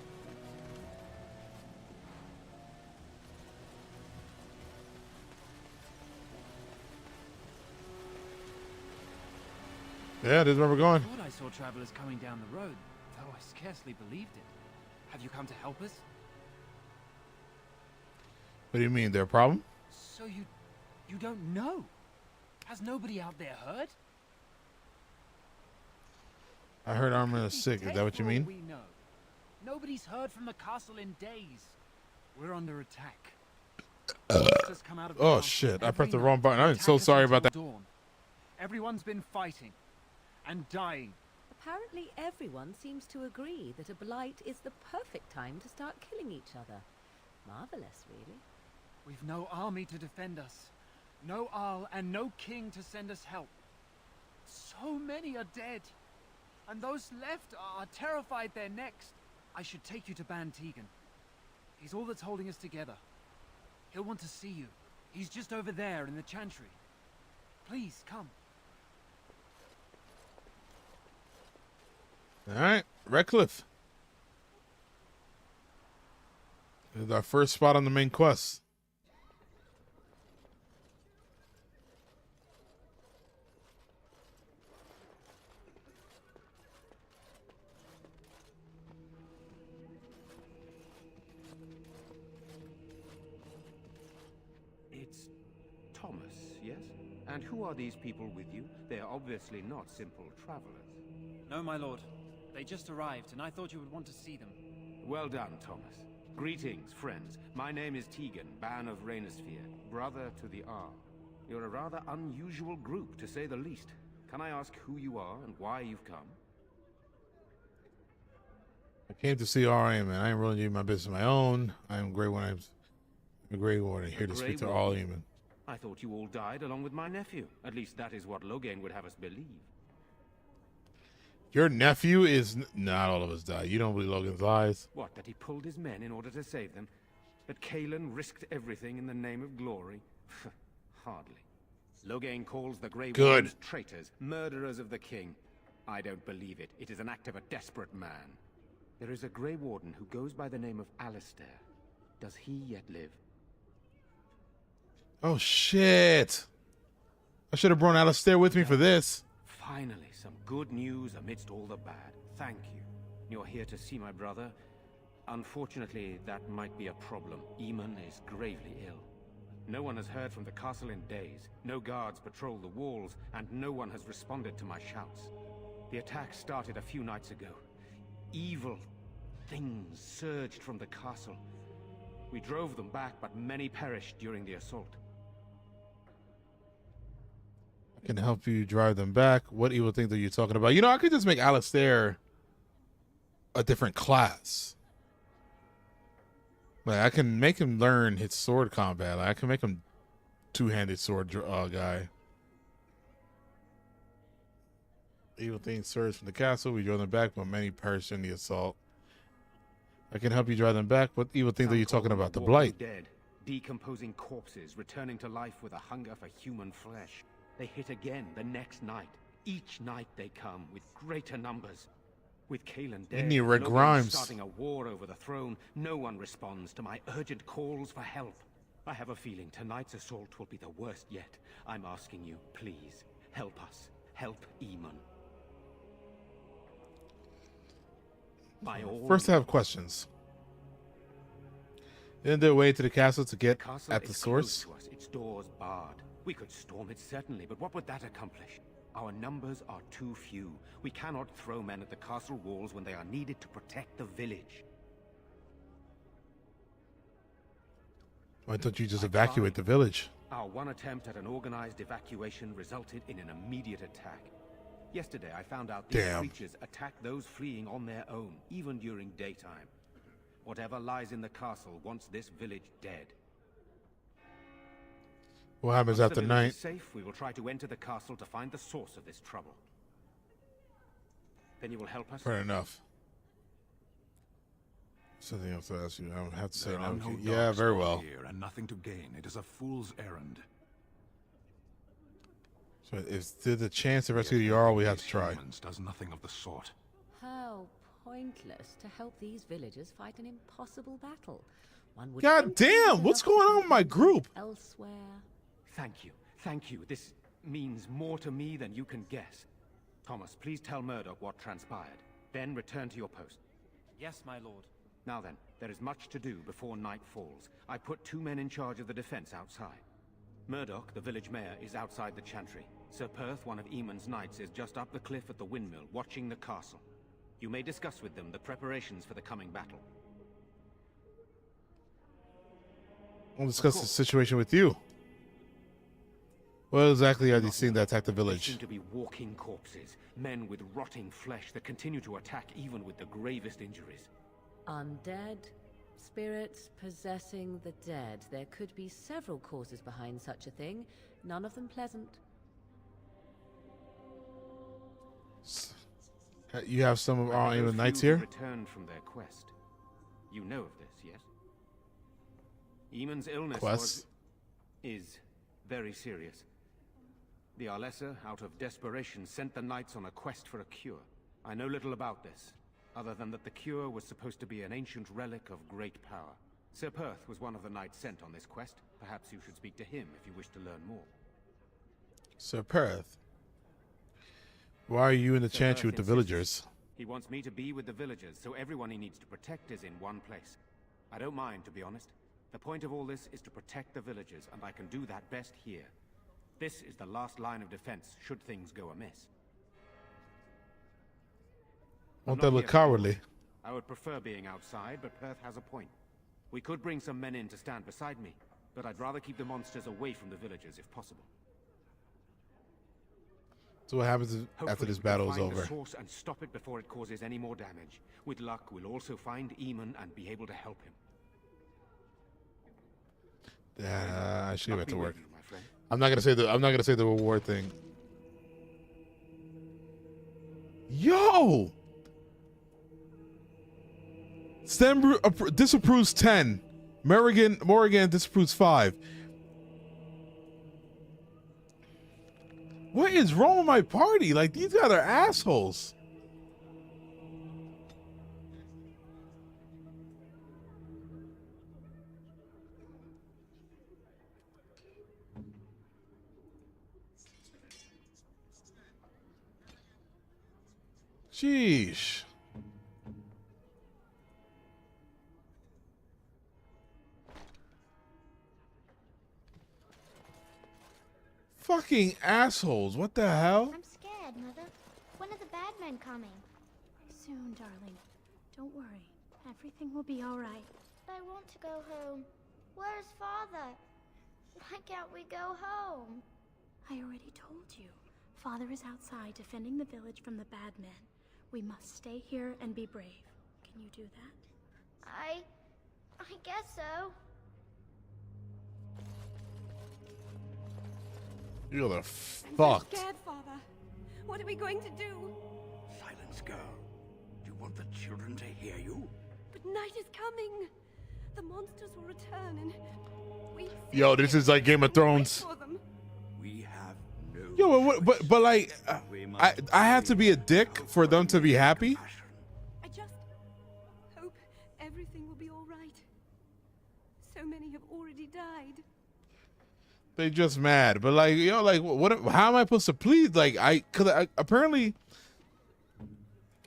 Yeah, this is where we're going. I thought I saw travelers coming down the road, though I scarcely believed it. Have you come to help us? What do you mean, there a problem? So you don't know? Has nobody out there heard? I heard Armin is sick. Is that what you mean? We know. Nobody's heard from the castle in days. We're under attack. Monsters come out of the Oh castle shit! I every pressed the night wrong button. and I'm so attack us sorry about until that. dawn. Everyone's been fighting and dying. Apparently everyone seems to agree that a blight is the perfect time to start killing each other. Marvelous, really. We've no army to defend us, no Arl and no king to send us help. So many are dead, and those left are terrified they're next. I should take you to Ban Tegan. He's all that's holding us together. He'll want to see you. He's just over there in the chantry. Please, come. All right, Redcliffe. This is our first spot on the main quest. It's Thomas, yes? And who are these people with you? They are obviously not simple travelers. No, my lord. They just arrived, and I thought you would want to see them. Well done, Thomas. Greetings, friends. My name is Tegan, Ban of Rainersphere, brother to the Arl. You're a rather unusual group, to say the least. Can I ask who you are and why you've come? I came to see R.A. man. I ain't really doing my business of my own. I'm Grey Warden. I'm a Grey Warden here to speak to all human. I thought you all died along with my nephew. At least that is what Logain would have us believe. Your nephew is not all of us died. You don't believe Logan's lies. What, that he pulled his men in order to save them? That Kalen risked everything in the name of glory? Hardly. Logain calls the Grey Wardens traitors, murderers of the king. I don't believe it. It is an act of a desperate man. There is a Grey Warden who goes by the name of Alistair. Does he yet live? Oh, shit. I should have brought Alistair with me for this. Finally, some good news amidst all the bad. Thank you. You're here to see my brother. Unfortunately, that might be a problem. Eamon is gravely ill. No one has heard from the castle in days. No guards patrol the walls, and no one has responded to my shouts. The attack started a few nights ago. Evil things surged from the castle. We drove them back, but many perished during the assault. I can help you drive them back. What evil things are you talking about? You know, I could just make Alistair a different class. Like, I can make him learn his sword combat. Like, I can make him two-handed sword guy. Evil things surged from the castle. We drove them back, but many perished in the assault. I can help you drive them back. What evil things are you talking about? The Blight. Dead, decomposing corpses, returning to life with a hunger for human flesh. They hit again the next night. Each night they come with greater numbers. With Kalen dead, Need Red Grimes starting a war over the throne, no one responds to my urgent calls for help. I have a feeling tonight's assault will be the worst yet. I'm asking you, please, help us. Help Eamon. First, I have questions. Isn't there a way to the castle to get at the source? To us, its doors barred. We could storm it certainly, but what would that accomplish? Our numbers are too few. We cannot throw men at the castle walls when they are needed to protect the village. Why don't you just evacuate the village? Our one attempt at an organized evacuation resulted in an immediate attack. Yesterday, I found out these creatures attack those fleeing on their own, even during daytime. Whatever lies in the castle wants this village dead. What happens after night? Once the village is safe, we will try to enter the castle to find the source of this trouble. Then you will help us? Fair enough. Something else to ask you. I don't have to say no. Yeah, very well. Here and nothing to gain. It is a fool's errand. So if there's a chance to rescue the Jarl, we have to try. Does nothing of the sort. How pointless to help these villagers fight an impossible battle. One would God damn! What's going on with my group? Elsewhere. Thank you. Thank you. This means more to me than you can guess. Thomas, please tell Murdoch what transpired. Then return to your post. Yes, my lord. Now then, there is much to do before night falls. I put 2 men in charge of the defense outside. Murdoch, the village mayor, is outside the chantry. Sir Perth, one of Eamon's knights, is just up the cliff at the windmill, watching the castle. You may discuss with them the preparations for the coming battle. We'll discuss the situation with you. What exactly are these things that attack the They village? seem to be walking corpses, men with rotting flesh that continue to attack even with the gravest injuries. Undead, spirits possessing the dead. There could be several causes behind such a thing, none of them pleasant. You have some of our I know Eamon knights few who here? returned from their quest. You know of this, yes? Eamon's illness Quest? is very serious. The Arlessa, out of desperation, sent the knights on a quest for a cure. I know little about this, other than that the cure was supposed to be an ancient relic of great power. Sir Perth was one of the knights sent on this quest. Perhaps you should speak to him if you wish to learn more. Sir Perth. Why are you in the Sir chantry with Perth the insists. villagers? He wants me to be with the villagers, so everyone he needs to protect is in one place. I don't mind, to be honest. The point of all this is to protect the villagers, and I can do that best here. This is the last line of defense, should things go amiss. Won't I'm that not look here for cowardly? I would prefer being outside, but Perth has a point. We could bring some men in to stand beside me, but I'd rather keep the monsters away from the villagers if possible. So what happens after Hopefully this we can battle is find over? the source and stop it before it causes any more damage. With luck, we'll also find Eamon and be able to help him. I should get Luck back be to with work. you, my friend. I'm not gonna say the reward thing. Yo! Stem disapproves 10. Morrigan disapproves 5. What is wrong with my party? Like, these guys are assholes. Sheesh. Fucking assholes. What the hell? I'm scared, Mother. When are the bad men coming? Soon, darling. Don't worry. Everything will be all right. But I want to go home. Where's Father? Why can't we go home? I already told you. Father is outside defending the village from the bad men. We must stay here and be brave. Can you do that? I guess so. You're the I'm fucked. so scared, Father. What are we going to do? Silence, girl. Do you want the children to hear you? But night is coming. The monsters will return and we... Yo, this is like Game of Thrones. For them. We have no... Yo, but like, I have to be a dick for them to be happy? I just hope everything will be all right. So many have already died. They just mad, but like, yo, like, what? How am I supposed to plead? Like, cause apparently,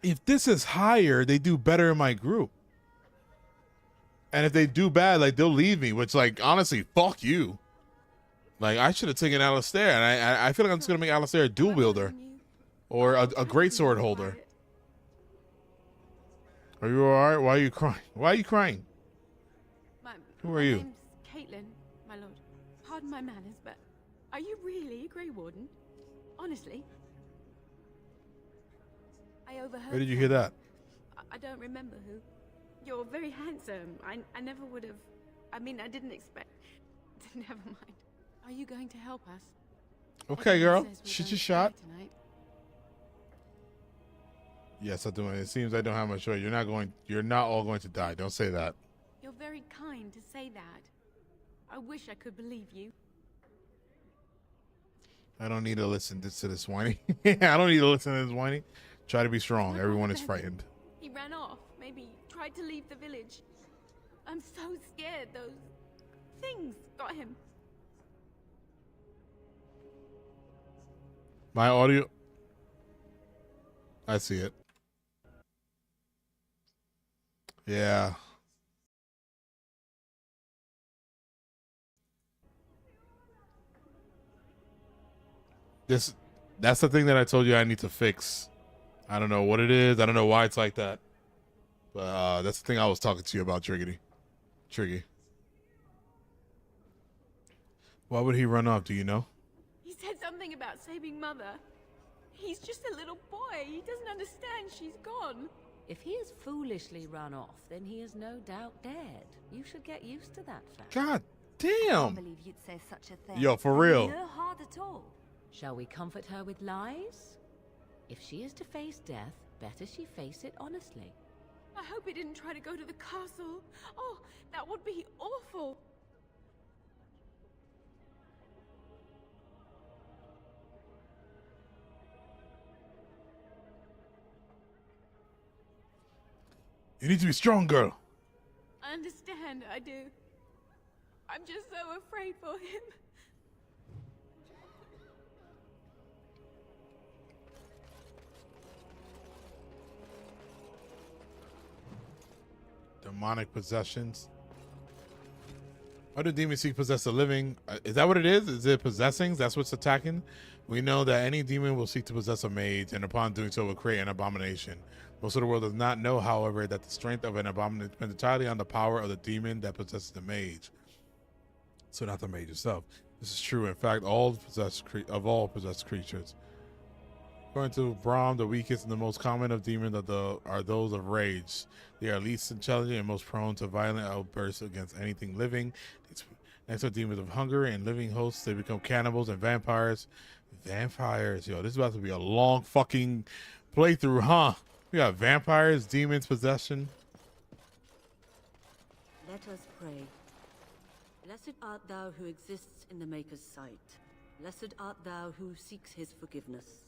if this is higher, they do better in my group, and if they do bad, like, they'll leave me. Which, like, honestly, fuck you. Like, I should have taken Alistair, and I feel like I'm just gonna make Alistair a dual wielder, or a great sword holder. Are you alright? Why are you crying? Why are you crying? Who are you? My name's Caitlin, my lord. Pardon my manners, but are you really a Grey Warden? Honestly? I overheard. Where did you hear that? I don't remember who. You're very handsome. I never would have. I mean, I didn't expect. Never mind. Are you going to help us? Okay, Everyone girl. says we're Shoot going your to shot. die tonight. Yes, I do. It seems I don't have much choice. You're not all going to die. Don't say that. You're very kind to say that. I wish I could believe you. I don't need to listen to this whining. I don't need to listen to this whining. Try to be strong. Everyone is frightened. He ran off. Maybe tried to leave the village. I'm so scared those things got him. My audio. I see it. Yeah. That's the thing that I told you I need to fix. I don't know what it is. I don't know why it's like that. But that's the thing I was talking to you about, Triggy. Why would he run off? Do you know? He said something about saving Mother. He's just a little boy. He doesn't understand she's gone. If he has foolishly run off, then he is no doubt dead. You should get used to that fact. God I can't damn. believe you'd say such a thing. Yo, for real. No heart at all. Shall we comfort her with lies? If she is to face death, better she face it honestly. I hope he didn't try to go to the castle. Oh, that would be awful. You need to be strong, girl. I understand, I do. I'm just so afraid for him. Demonic possessions. Why do demons seek possess the living? Is that what it is? Is it possessing? That's what's attacking? We know that any demon will seek to possess a mage, and upon doing so will create an abomination. Most of the world does not know, however, that the strength of an abomination depends entirely on the power of the demon that possesses the mage. So not the mage itself. This is true. In fact, all possessed creatures. According to Brahm, the weakest and the most common of demons are those of rage. They are least intelligent and most prone to violent outbursts against anything living. Next are demons of hunger and living hosts. They become cannibals and vampires. Vampires. Yo, this is about to be a long fucking playthrough, huh? We got vampires, demons, possession. Let us pray. Blessed art thou who exists in the Maker's sight. Blessed art thou who seeks his forgiveness.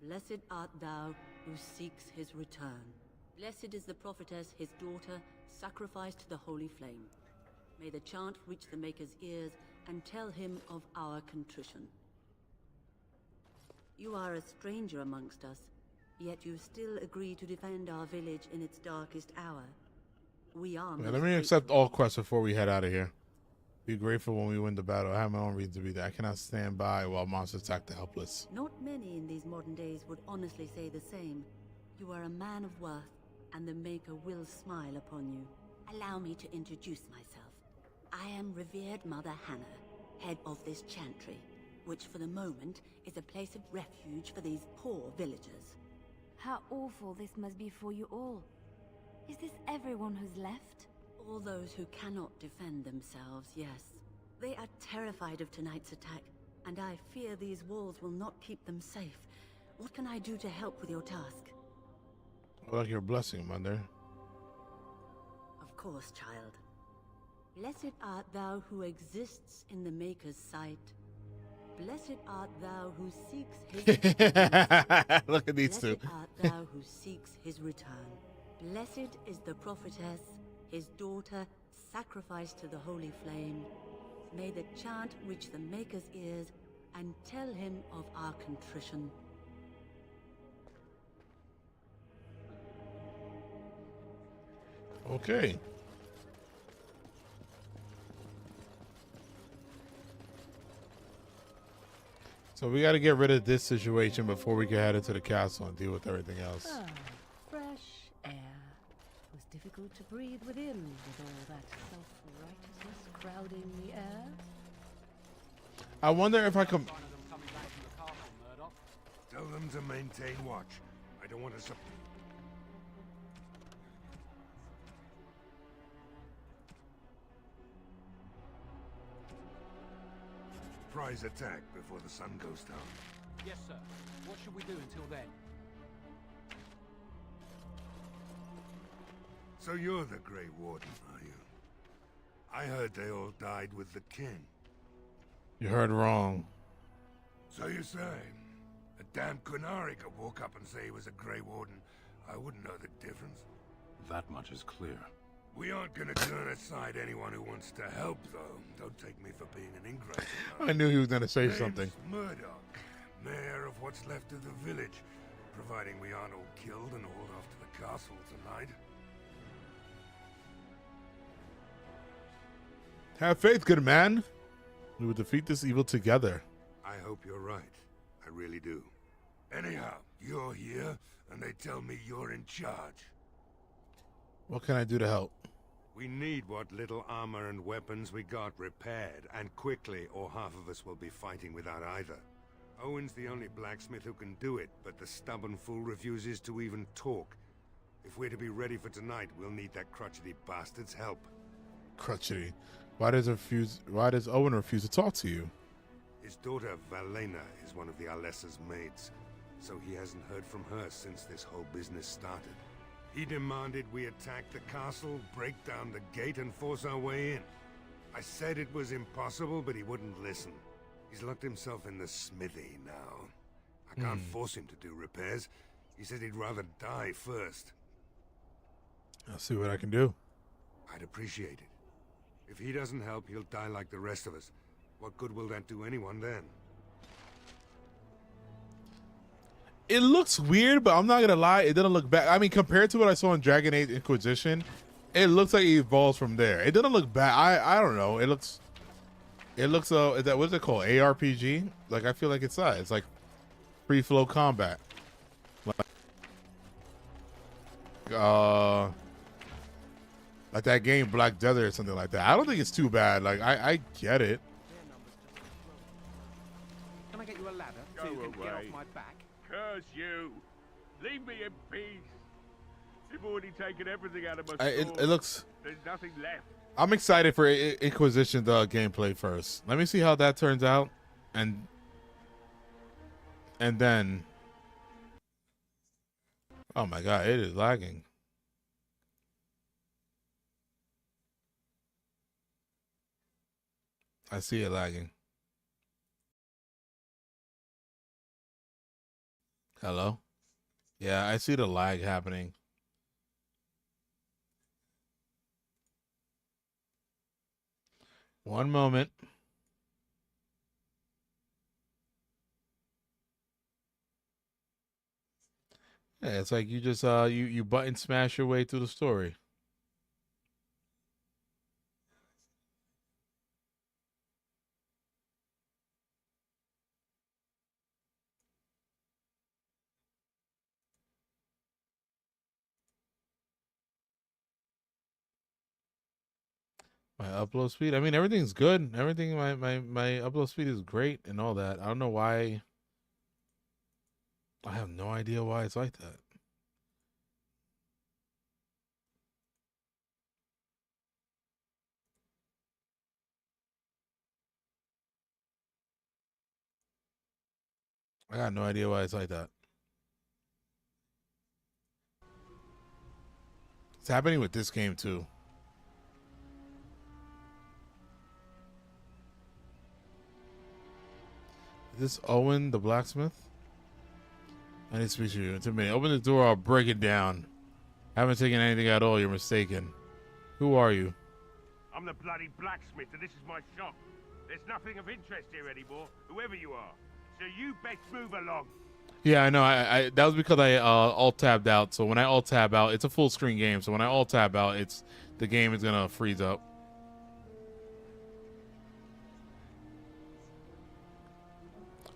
Blessed art thou who seeks his return. Blessed is the prophetess, his daughter, sacrificed to the holy flame. May the chant reach the Maker's ears and tell him of our contrition. You are a stranger amongst us, yet you still agree to defend our village in its darkest hour. We are. Yeah, let me accept all quests before we head out of here. Be grateful when we win the battle. I have my own reason to be there. I cannot stand by while monsters attack the helpless. Not many in these modern days would honestly say the same. You are a man of worth, and the Maker will smile upon you. Allow me to introduce myself. I am revered Mother Hannah, head of this chantry, which for the moment is a place of refuge for these poor villagers. How awful this must be for you all. Is this everyone who's left? All those who cannot defend themselves, yes. They are terrified of tonight's attack, and I fear these walls will not keep them safe. What can I do to help with your task? I like your blessing, Mother. Of course, child. Blessed art thou who exists in the Maker's sight. Blessed art thou who seeks his return. Look at these two. Blessed art thou who seeks his return. Blessed is the prophetess, his daughter, sacrificed to the holy flame. May the chant reach the Maker's ears and tell him of our contrition. Okay. So we got to get rid of this situation before we can head into the castle and deal with everything else. Ah, fresh air. It was difficult to breathe within with all that self-righteousness crowding the air. I wonder if I can... Tell them to maintain watch. I don't want to... Surprise attack before the sun goes down. Yes, sir. What should we do until then? So you're the Grey Warden, are you? I heard they all died with the king. You heard wrong. So you say? A damn Kunari could walk up and say he was a Grey Warden. I wouldn't know the difference. That much is clear. We aren't gonna turn aside anyone who wants to help, though. Don't take me for being an ingrate. I knew he was going to say Name's something. Murdoch, mayor of what's left of the village. providing we aren't all killed and hauled off to the castle tonight. Have faith, good man. We will defeat this evil together. I hope you're right. I really do. Anyhow, you're here, and they tell me you're in charge. What can I do to help? We need what little armor and weapons we got repaired, and quickly, or half of us will be fighting without either. Owen's the only blacksmith who can do it, but the stubborn fool refuses to even talk. If we're to be ready for tonight, we'll need that crotchety bastard's help. Crotchety. Why does Owen refuse to talk to you? His daughter, Valena, is one of the Alessa's maids, so he hasn't heard from her since this whole business started. He demanded we attack the castle, break down the gate, and force our way in. I said it was impossible, but he wouldn't listen. He's locked himself in the smithy now. I can't force him to do repairs. He said he'd rather die first. I'll see what I can do. I'd appreciate it. If he doesn't help, he'll die like the rest of us. What good will that do anyone then? It looks weird, but I'm not gonna lie, it doesn't look bad. I mean, compared to what I saw in Dragon Age Inquisition, it looks like it evolves from there. It doesn't look bad. I don't know. It looks is that, what is it called? ARPG? Like, I feel like it's like free flow combat. Like that game Black Desert or something like that. I don't think it's too bad. Like, I get it. Can I get you a ladder so you can get off my back? Curse you! Leave me in peace. You've already taken everything out of my It sword. looks. There's nothing left. I'm excited for Inquisition the gameplay first. Let me see how that turns out, and then. Oh my god, it is lagging. I see it lagging. Hello? Yeah, I see the lag happening. One moment. Yeah, it's like you just you button smash your way through the story. My upload speed? I mean, everything's good. Everything, my upload speed is great and all that. I don't know why. I have no idea why it's like that. I got no idea why it's like that. It's happening with this game too. Is this Owen the blacksmith? I need to speak to you. It's a minute. Open the door, I'll break it down. Haven't taken anything at all, you're mistaken. Who are you? I'm the bloody blacksmith, and this is my shop. There's nothing of interest here anymore, whoever you are. So you best move along. Yeah, I know. I that was because I alt tabbed out. So when I alt tab out, it's a full screen game. So when I alt tab out, the game is gonna freeze up.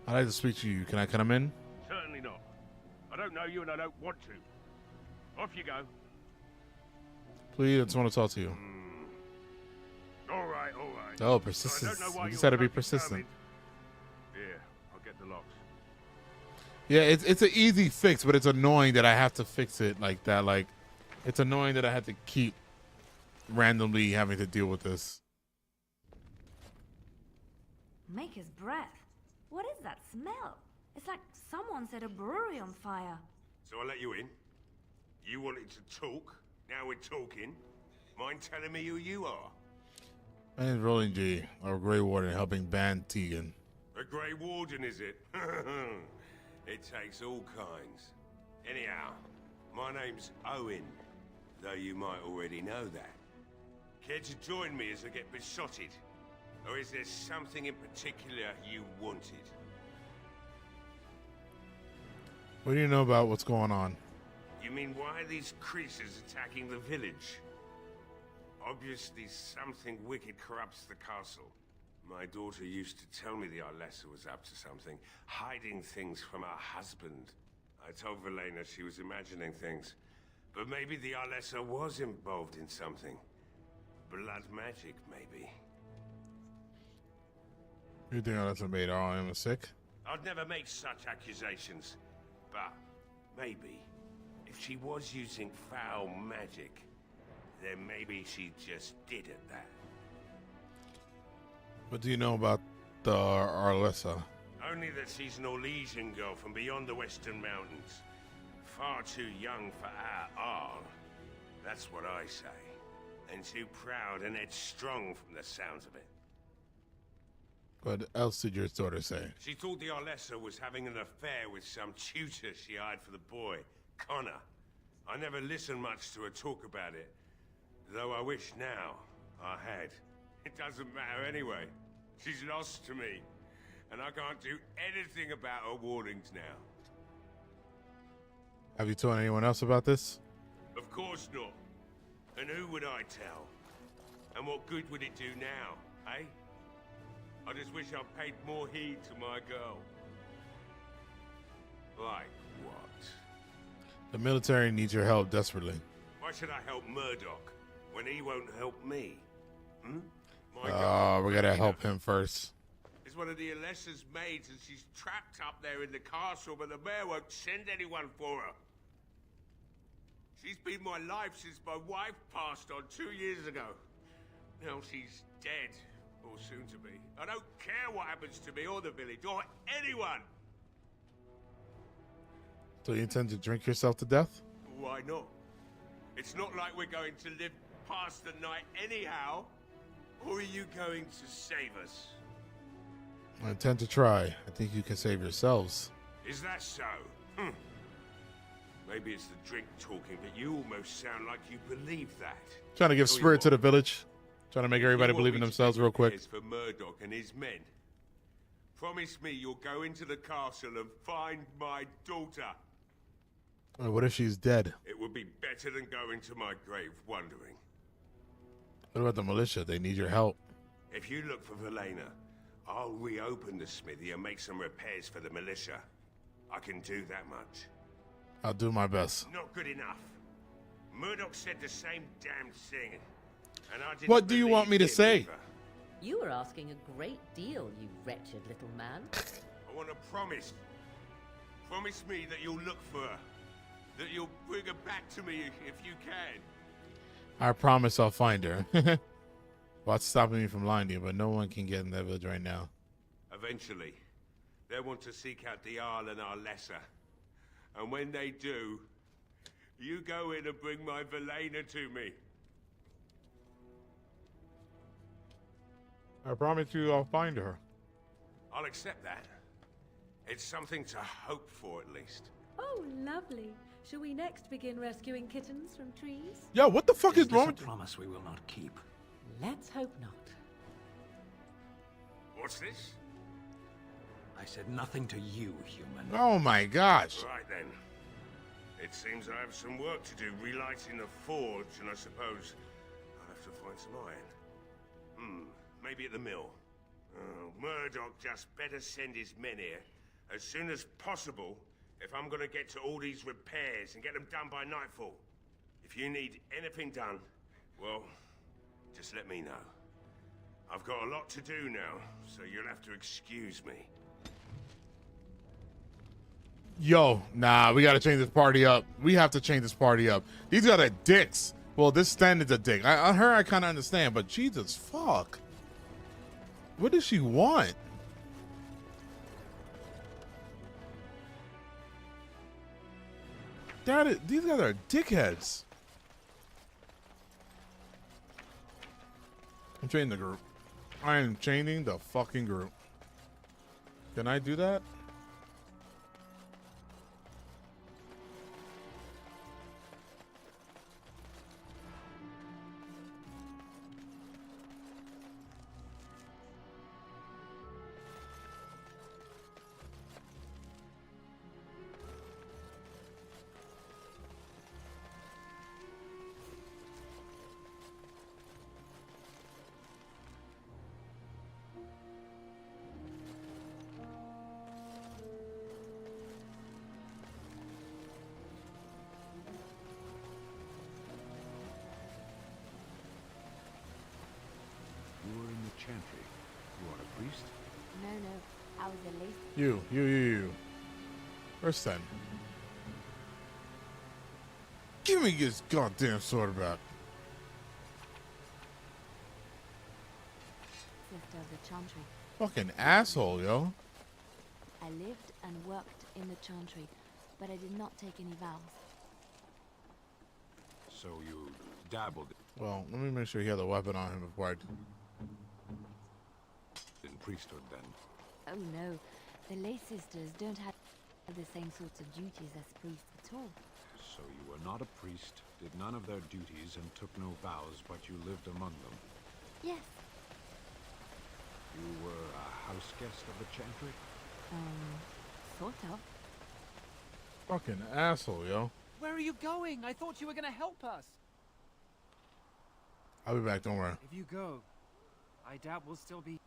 I'd like to speak to you. Can I come in? Certainly not. I don't know you, and I don't want to. Off you go. Please, I just want to talk to you. All right, all right. Oh, persistence. You just had to be persistent. Here, I'll get the locks. Yeah, it's an easy fix, but it's annoying that I have to fix it like that. Like, it's annoying that I have to keep randomly having to deal with this. Maker's breath. What is that smell? It's like someone set a brewery on fire. So I let you in. You wanted to talk. Now we're talking. Mind telling me who you are? My name's Rolling G, our Grey Warden, helping ban Tegan. A Grey Warden, is it? It takes all kinds. Anyhow, my name's Owen, though you might already know that. Care to join me as I get besotted? Or is there something in particular you wanted? What do you know about what's going on? You mean why are these creatures attacking the village? Obviously something wicked corrupts the castle. My daughter used to tell me the Arlessa was up to something, hiding things from her husband. I told Velena she was imagining things, but maybe the Arlessa was involved in something. Blood magic, maybe. You think Arlessa made all him sick? I'd never make such accusations, but maybe if she was using foul magic, then maybe she just did it that. What do you know about the Arlessa? Only that she's an Orlesian girl from beyond the Western Mountains. Far too young for our Arl. That's what I say. And too proud and headstrong from the sounds of it. What else did your daughter say? She thought the Arlessa was having an affair with some tutor she hired for the boy, Connor. I never listened much to her talk about it, though I wish now I had. It doesn't matter anyway. She's lost to me, and I can't do anything about her wardings now. Have you told anyone else about this? Of course not. And who would I tell? And what good would it do now, eh? I just wish I paid more heed to my girl. Like what? The military needs your help desperately. Why should I help Murdoch when he won't help me? Hmm? We gotta help him first. Is one of the Alessa's maids and she's trapped up there in the castle, but the mayor won't send anyone for her. She's been my life since my wife passed on 2 years ago. Now she's dead, or soon to be. I don't care what happens to me or the village or anyone. So you intend to drink yourself to death? Why not? It's not like we're going to live past the night anyhow. Or are you going to save us? I intend to try. I think you can save yourselves. Is that so? Maybe it's the drink talking, but you almost sound like you believe that. Trying to give spirit to the village. Trying to make everybody believe in You want me to themselves do real quick. repairs for Murdoch and his men. Promise me you'll go into the castle and find my daughter. What if she's dead? It would be better than going to my grave wondering. What about the militia? They need your help. If you look for Velena, I'll reopen the smithy and make some repairs for the militia. I can do that much. I'll do my best. Not good enough. Murdoch said the same damn thing. And I didn't What do you want me to believe him say? either. You are asking a great deal, you wretched little man. I want to promise. Promise me that you'll look for her. That you'll bring her back to me if you can. I promise I'll find her. What's stopping me from lying to you? But no one can get in that village right now. Eventually, they'll want to seek out the Arl and Arlessa. And when they do, you go in and bring my Velena to me. I promise you I'll find her. I'll accept that. It's something to hope for, at least. Oh, lovely. Shall we next begin rescuing kittens from trees? Yo, what the fuck is wrong This with a promise we will not keep. Let's hope not. What's this? I said nothing to you, human. Oh my gosh. Right then. It seems I have some work to do relighting the forge, and I suppose I'll have to find some iron. Maybe at the mill. Murdoch just better send his men here as soon as possible if I'm gonna get to all these repairs and get them done by nightfall. If you need anything done, well, just let me know. I've got a lot to do now, so you'll have to excuse me. Yo, nah, we gotta change this party up. We have to change this party up. These guys are dicks. Well, this Sten is a dick. Her I kind of understand, but Jesus fuck. What does she want? These guys are dickheads. I'm chaining the group. I am chaining the fucking group. Can I do that? chantry. You are a priest? No, I was a lace. You. Where's Sen? Give me this goddamn sword back. Sister of the chantry. Fucking asshole, yo. I lived and worked in the chantry, but I did not take any vows. So you dabbled Well, let me make sure he had a weapon on him before I... in priesthood then? Oh no, the lay sisters don't have the same sorts of duties as priests at all. So you were not a priest, did none of their duties, and took no vows, but you lived among them. Yes. You were a house guest of the chantry? Sort of. Fucking asshole, yo. Where are you going? I thought you were gonna help us. I'll be back, don't worry. If you go, I doubt we'll still be...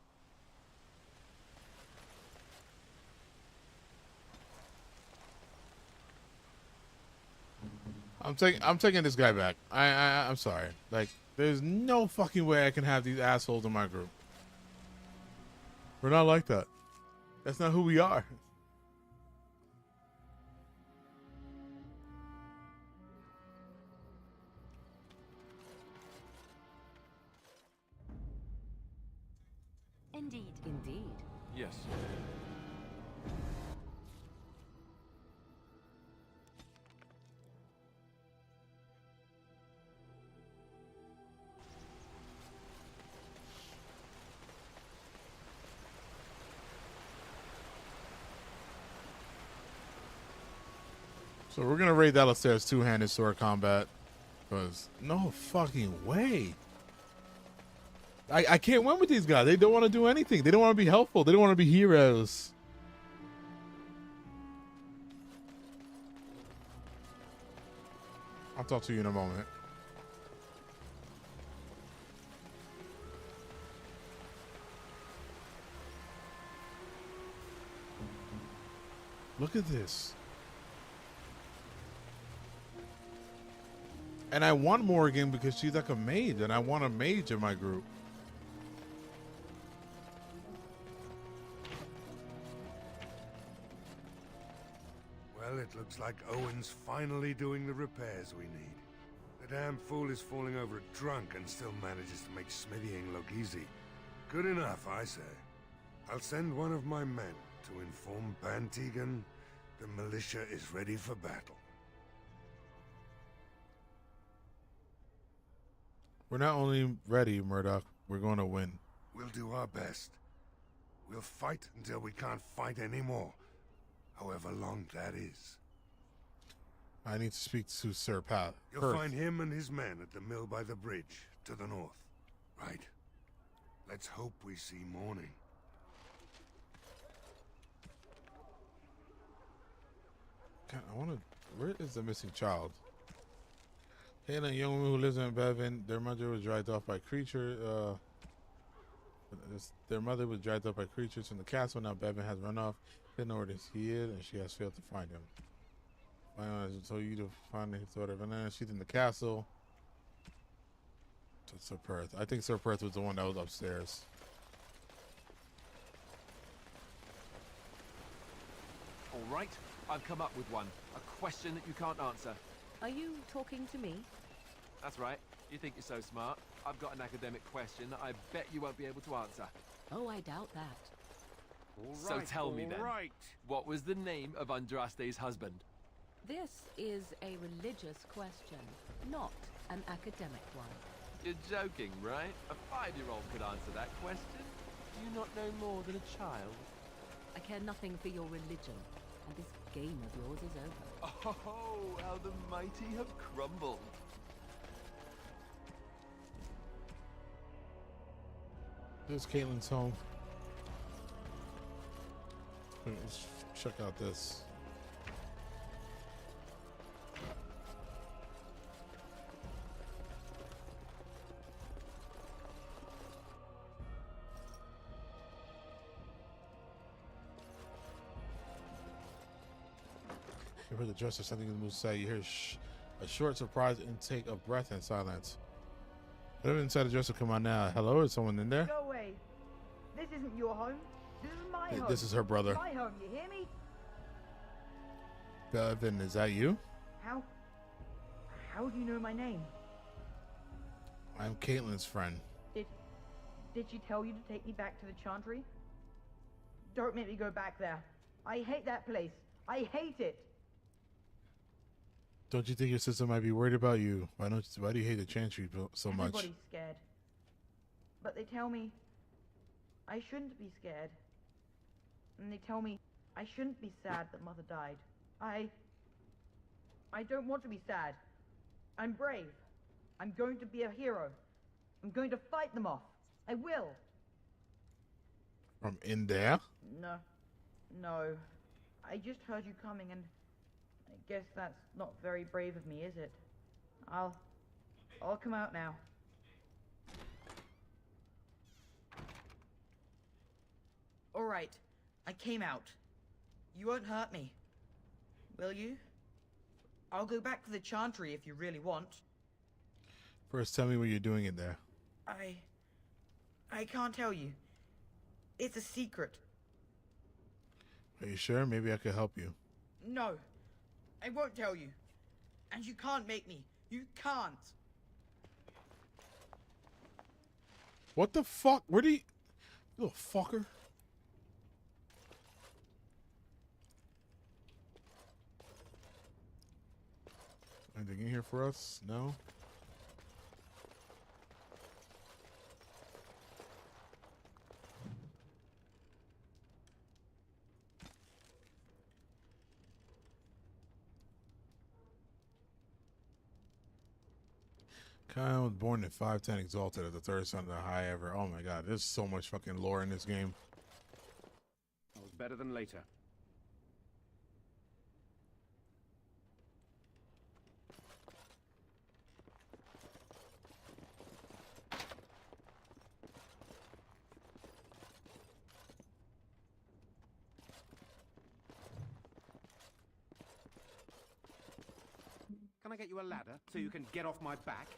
I'm taking this guy back. I'm sorry. Like, there's no fucking way I can have these assholes in my group. We're not like that. That's not who we are. Indeed. Yes. So we're gonna raid Alistair's two-handed sword combat. Because no fucking way. I can't win with these guys. They don't want to do anything. They don't want to be helpful. They don't want to be heroes. I'll talk to you in a moment. Look at this. And I want Morgan because she's like a mage, and I want a mage in my group. Well, it looks like Owen's finally doing the repairs we need. The damn fool is falling over drunk and still manages to make smithying look easy. Good enough, I say. I'll send one of my men to inform Bantegan the militia is ready for battle. We're not only ready, Murdoch, we're going to win. We'll do our best. We'll fight until we can't fight anymore, however long that is. I need to speak to Sir Pat. You'll find him and his men at the mill by the bridge, to the north. Right? Let's hope we see morning. God, I want to... Where is the missing child? Hailing a young woman who lives in Bevan. Their mother was dragged off by creatures. Their mother was dragged off by creatures from the castle. Now Bevan has run off. Didn't know where he is, and she has failed to find him. I told you to find his daughter. And she's in the castle. To Sir Perth. I think Sir Perth was the one that was upstairs. All right, I've come up with one. A question that you can't answer. Are you talking to me? That's right. You think you're so smart. I've got an academic question that I bet you won't be able to answer. Oh, I doubt that. So tell me then, what was the name of Andraste's husband? This is a religious question, not an academic one. You're joking, right? A 5-year-old could answer that question. Do you not know more than a child? I care nothing for your religion, and this game of yours is over. Oh, how the mighty have crumbled. This is Caitlin's home. Let's check out this. You heard the dresser something in the mood say. You hear a short, surprised intake of breath and silence. Whatever inside the dresser, come on now. Hello, is someone in there? Go away. isn't your home. This is my home. This is her brother. My home, you hear me? Elven, is that you? How do you know my name? I'm Caitlin's friend. Did she tell you to take me back to the Chantry? Don't make me go back there. I hate that place. I hate it. Don't you think your sister might be worried about you? Why do you hate the Chantry so much? Everybody's scared. But they tell me I shouldn't be scared. And they tell me I shouldn't be sad that Mother died. I don't want to be sad. I'm brave. I'm going to be a hero. I'm going to fight them off. I will. From in there? No. I just heard you coming, and I guess that's not very brave of me, is it? I'll come out now. All right. I came out. You won't hurt me. Will you? I'll go back to the Chantry if you really want. First, tell me what you're doing in there. I can't tell you. It's a secret. Are you sure? Maybe I could help you. No. I won't tell you. And you can't make me. You can't. What the fuck? Where do you... Little fucker. Anything in here for us? No? Kyle was born in 510 Exalted as the third son of the High Ever. Oh my god, there's so much fucking lore in this game. I was better than later. Can I get you a ladder so you can get off my back?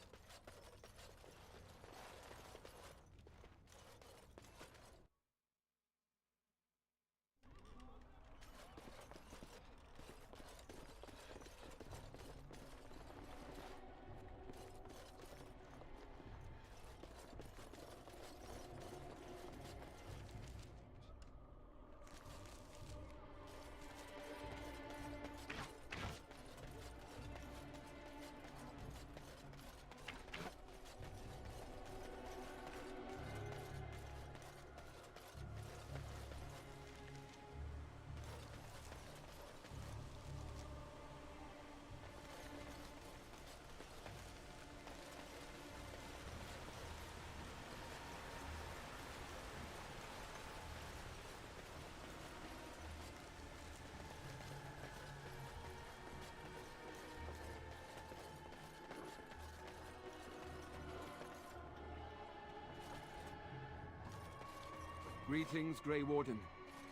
Greetings, Grey Warden.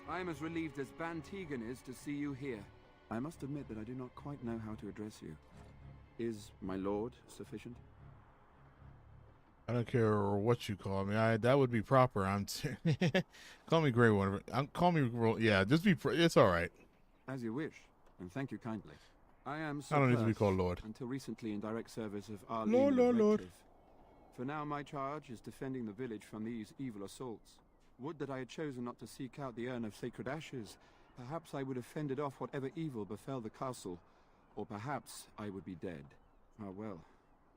I am as relieved as Ban Tegan is to see you here. I must admit that I do not quite know how to address you. Is my lord sufficient? I don't care what you call me. That would be proper. Call me Grey One. Call me. Yeah, just be. It's all right. As you wish, and thank you kindly. I am. I don't need to be called Lord. Until recently, in direct service of our Lord. For now, my charge is defending the village from these evil assaults. Would that I had chosen not to seek out the urn of sacred ashes. Perhaps I would have fended off whatever evil befell the castle, or perhaps I would be dead. Ah well,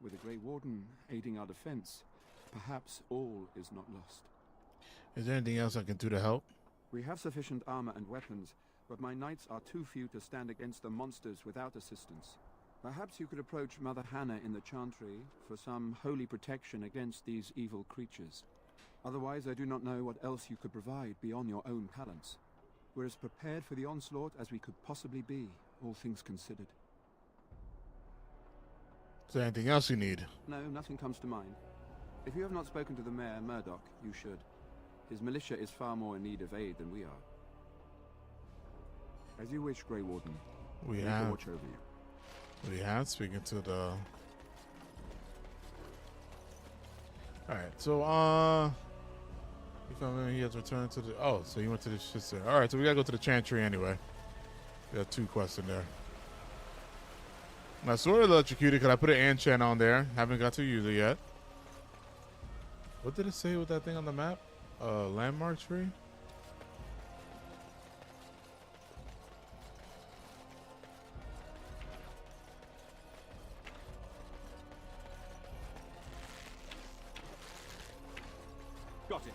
with the Grey Warden aiding our defense, perhaps all is not lost. Is there anything else I can do to help? We have sufficient armor and weapons, but my knights are too few to stand against the monsters without assistance. Perhaps you could approach Mother Hannah in the Chantry for some holy protection against these evil creatures. Otherwise, I do not know what else you could provide beyond your own talents. We're as prepared for the onslaught as we could possibly be, all things considered. Is there anything else you need? No, nothing comes to mind. If you have not spoken to the Mayor, Murdoch, you should. His militia is far more in need of aid than we are. As you wish, Grey Warden. We Make have. a watch over you. We have, speaking to the... Alright, so, You found me, he has returned to the... Oh, so he went to the shit center. All right, so we gotta go to the chantry anyway. We got 2 quests in there. My sword electrocuted. Could I put an enchant on there? Haven't got to use it yet. What did it say with that thing on the map? Landmark tree? Got it.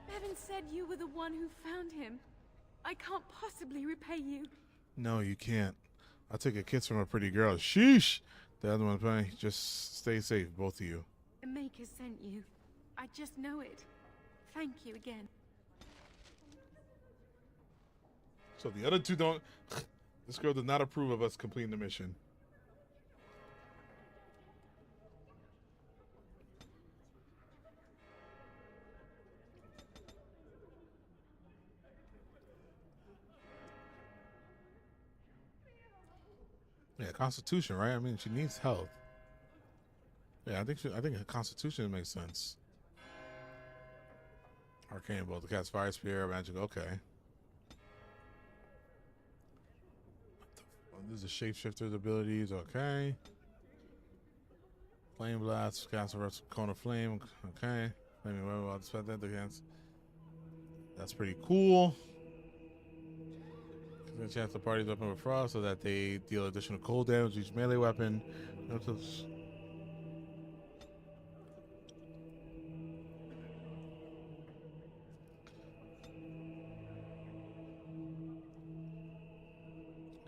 Bevan said you were the one who found him. I can't possibly repay you. No, you can't. I took a kiss from a pretty girl. Sheesh! The other one playing. Just stay safe, both of you. The Maker sent you. I just know it. Thank you again. So the other 2 don't... This girl does not approve of us completing the mission. Yeah, Constitution, right? I mean, she needs health. Yeah, I think her Constitution makes sense. Arcane bolt, the cat's fire spear, magic. Okay. This is shapeshifter's abilities. Okay. Flame blast, cast a cone of flame. Okay. Maybe I'll spend that against. That's pretty cool. A chance the party's weapon with frost so that they deal additional cold damage to each melee weapon. I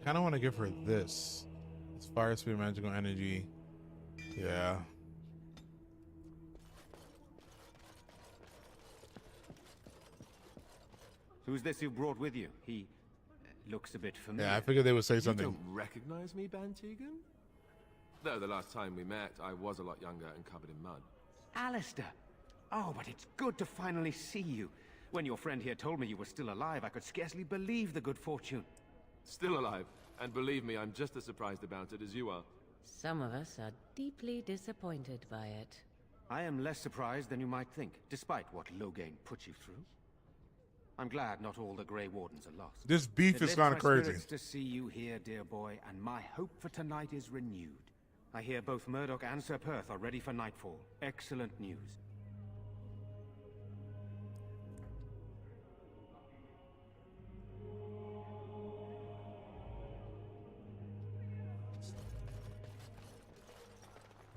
kind of want to give her this. It's fire speed, magical energy. Yeah. Who's this you brought with you? He looks a bit familiar. Yeah, I figured they would say something. You don't recognize me, Bantegan? Though the last time we met, I was a lot younger and covered in mud. Alistair! Oh, but it's good to finally see you. When your friend here told me you were still alive, I could scarcely believe the good fortune. Still alive. And believe me, I'm just as surprised about it as you are. Some of us are deeply disappointed by it. I am less surprised than you might think, despite what Loghain put you through. I'm glad not all the Grey Wardens are lost. This beef is kind of crazy. To see you here, dear boy, and my hope for tonight is renewed. I hear both Murdoch and Sir Perth are ready for nightfall. Excellent news.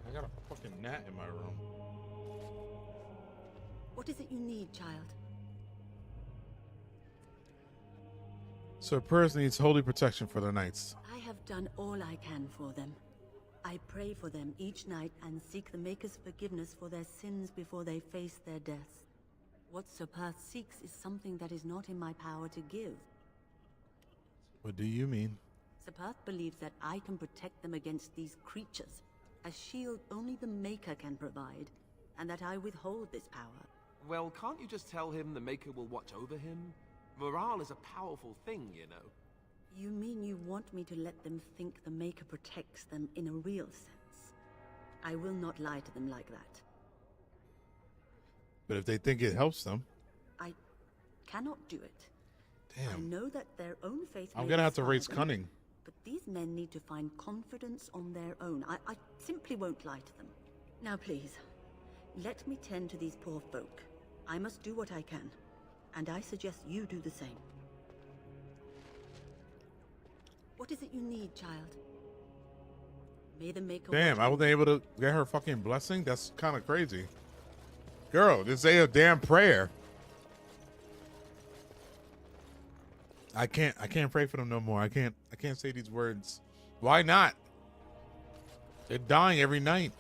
I got a fucking gnat in my room. What is it you need, child? So Perth needs holy protection for the knights. I have done all I can for them. I pray for them each night and seek the Maker's forgiveness for their sins before they face their deaths. What Sir Perth seeks is something that is not in my power to give. What do you mean? Sir Perth believes that I can protect them against these creatures, a shield only the Maker can provide, and that I withhold this power. Well, can't you just tell him the Maker will watch over him? Morale is a powerful thing, you know. You mean you want me to let them think the Maker protects them in a real sense? I will not lie to them like that. But if they think it helps them... I cannot do it. Damn. I know that their own faith I'm may gonna have to inspire raise them, cunning. But these men need to find confidence on their own. I simply won't lie to them. Now please, let me tend to these poor folk. I must do what I can. And I suggest you do the same. What is it you need, child? May the Maker... Damn, I wasn't able to get her fucking blessing? That's kind of crazy. Girl, just say a damn prayer. I can't pray for them no more. I can't say these words. Why not? They're dying every night.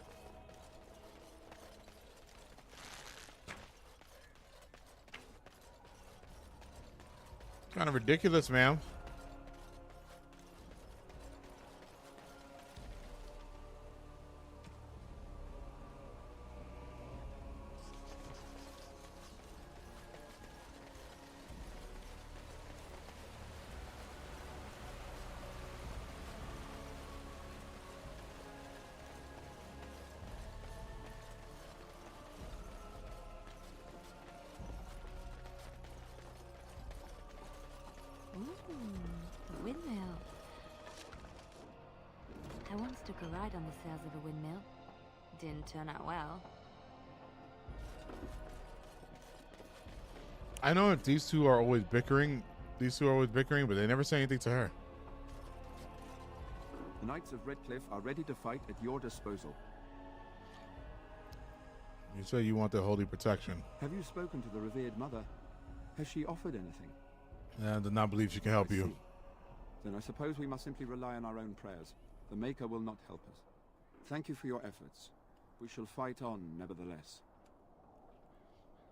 Kind of ridiculous, ma'am. a ride on the sails of a windmill. Didn't turn out well. I know that these two are always bickering. But they never say anything to her. The Knights of Redcliffe are ready to fight at your disposal. You say you want their holy protection. Have you spoken to the revered mother? Has she offered anything? I do not believe she can help you. Then I suppose we must simply rely on our own prayers. The Maker will not help us. Thank you for your efforts. We shall fight on, nevertheless.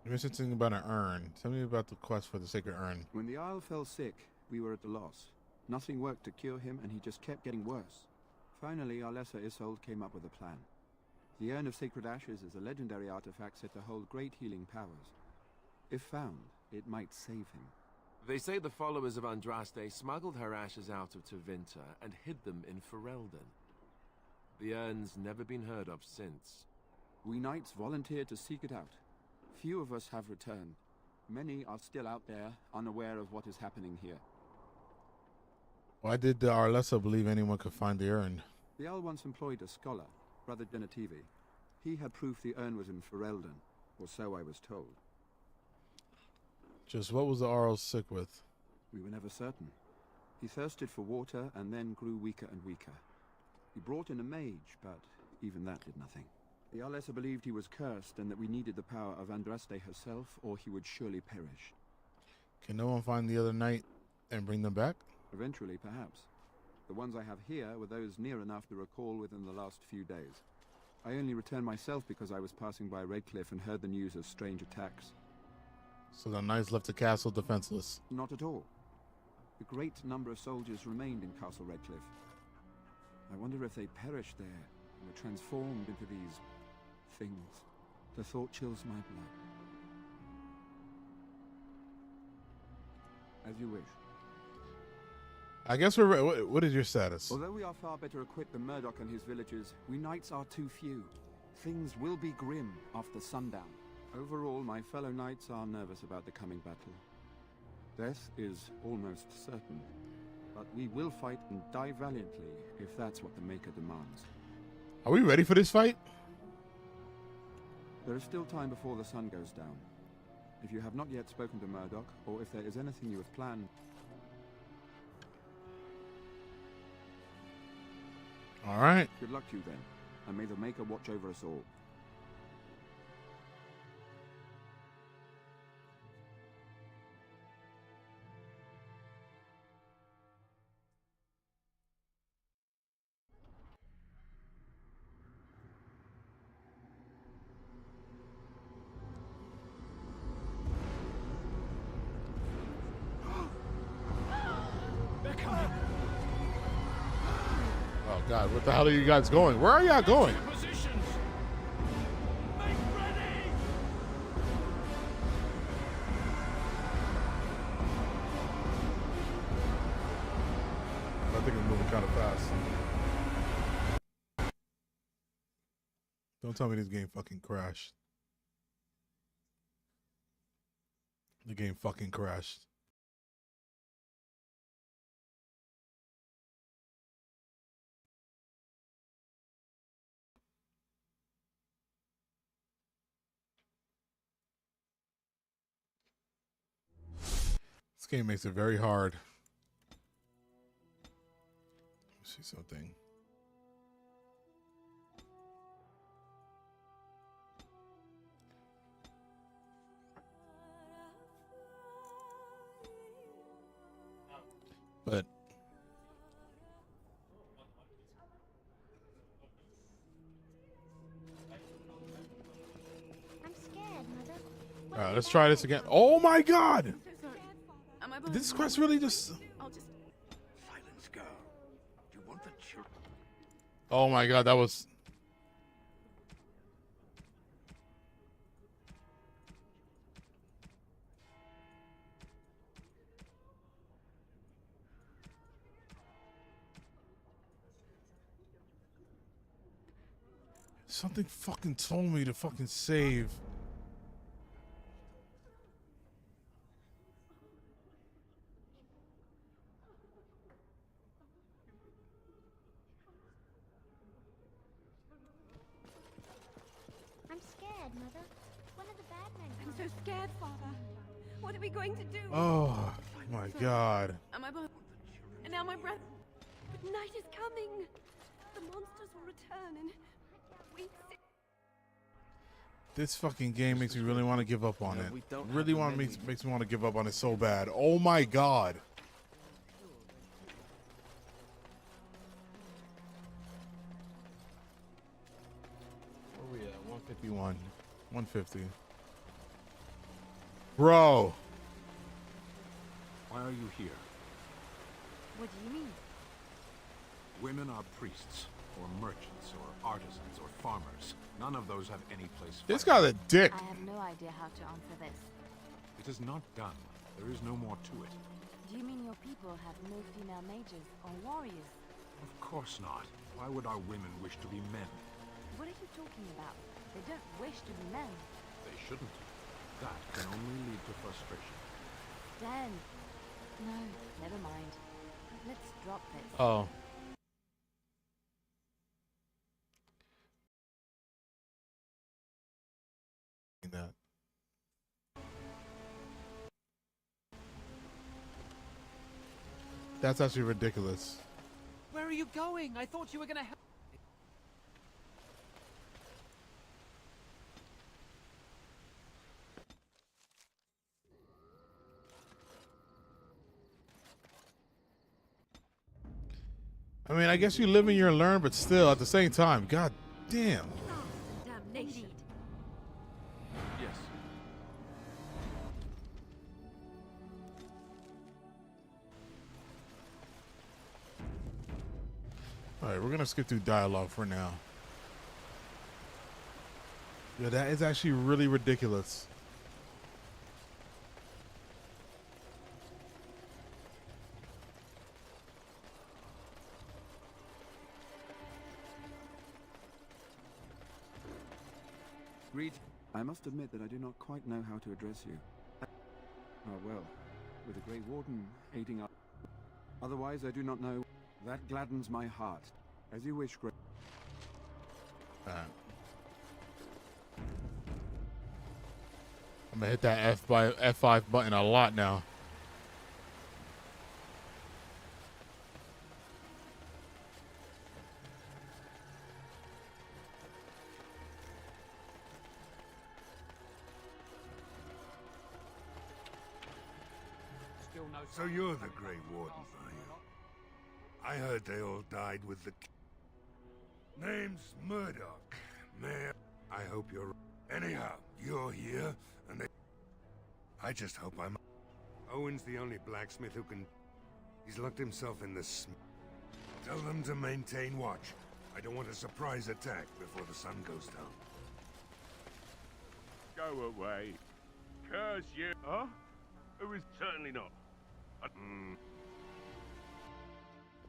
You mentioned something about an urn. Tell me about the quest for the sacred urn. When the Isle fell sick, we were at a loss. Nothing worked to cure him, and he just kept getting worse. Finally, our lesser Isolde came up with a plan. The Urn of Sacred Ashes is a legendary artifact said to hold great healing powers. If found, it might save him. They say the followers of Andraste smuggled her ashes out of Tevinter and hid them in Ferelden. The urn's never been heard of since. We knights volunteered to seek it out. Few of us have returned. Many are still out there, unaware of what is happening here. Why did Arlessa believe anyone could find the urn? The Earl once employed a scholar, Brother Genetivi. He had proof the urn was in Ferelden, or so I was told. Just what was the Arl sick with? We were never certain. He thirsted for water and then grew weaker and weaker. He brought in a mage, but even that did nothing. The Arlessa believed he was cursed and that we needed the power of Andraste herself, or he would surely perish. Can no one find the other knight and bring them back? Eventually, perhaps. The ones I have here were those near enough to recall within the last few days. I only returned myself because I was passing by Redcliffe and heard the news of strange attacks. So the knights left the castle defenseless? Not at all. A great number of soldiers remained in Castle Redcliffe. I wonder if they perished there, and were transformed into these things. The thought chills my blood. As you wish. I guess we're... What is your status? Although we are far better equipped than Murdoch and his villagers, we knights are too few. Things will be grim after sundown. Overall, my fellow knights are nervous about the coming battle. Death is almost certain, but we will fight and die valiantly if that's what the Maker demands. Are we ready for this fight? There is still time before the sun goes down. If you have not yet spoken to Murdoch, or if there is anything you have planned... All right. Good luck to you then, and may the Maker watch over us all. Oh God, what the hell are you guys going? Where are y'all going? I think it's moving kind of fast. Don't tell me this game fucking crashed. The game fucking crashed. This game makes it very hard. Let me see something. But I'm scared, Mother. all right, let's try this again. Oh my God! So sorry. Am I Did this quest really just... I'll just... Silence, girl. Do you want the children? Oh my God, that was... Something fucking told me to fucking save. bad, Mother. One of the bad men. I'm so scared, Father. What are we going to do? Oh my God. Am I both? And now my breath. But night is coming. The monsters will return in weeks. This fucking game makes me really want to give up on No, it. we don't Really have the makes me want to give up on it so bad. Oh my God. Where we at? 151. 150. Bro. Why are you here? What do you mean? Women are priests, or merchants, or artisans, or farmers. None of those have any place. This guy's a dick. I have no idea how to answer this. It is not done. There is no more to it. Do you mean your people have no female mages or warriors? Of course not. Why would our women wish to be men? What are you talking about? They don't wish to be men. They shouldn't. That can only lead to frustration. Dan. No, never mind. Let's drop this. Oh. That. That's actually ridiculous. Where are you going? I thought you were gonna help. I mean, I guess you live and you learn, but still, at the same time, god damn. Damnation. Yes. Alright, we're gonna skip through dialogue for now. Yeah, that is actually really ridiculous. Read. I must admit that I do not quite know how to address you. Oh well, with the Grey Warden aiding us. Otherwise, I do not know. That gladdens my heart. As you wish, Grey. I'm gonna hit that F5 button a lot now. So you're the Grey Warden, are you? I heard they all died with the... Name's Murdoch. Mayor, I hope you're... Anyhow, you're here, and they... I just hope I'm... Owen's the only blacksmith who can... He's locked himself in the Tell them to maintain watch. I don't want a surprise attack before the sun goes down. Go away. Curse you. Huh? Who is certainly not.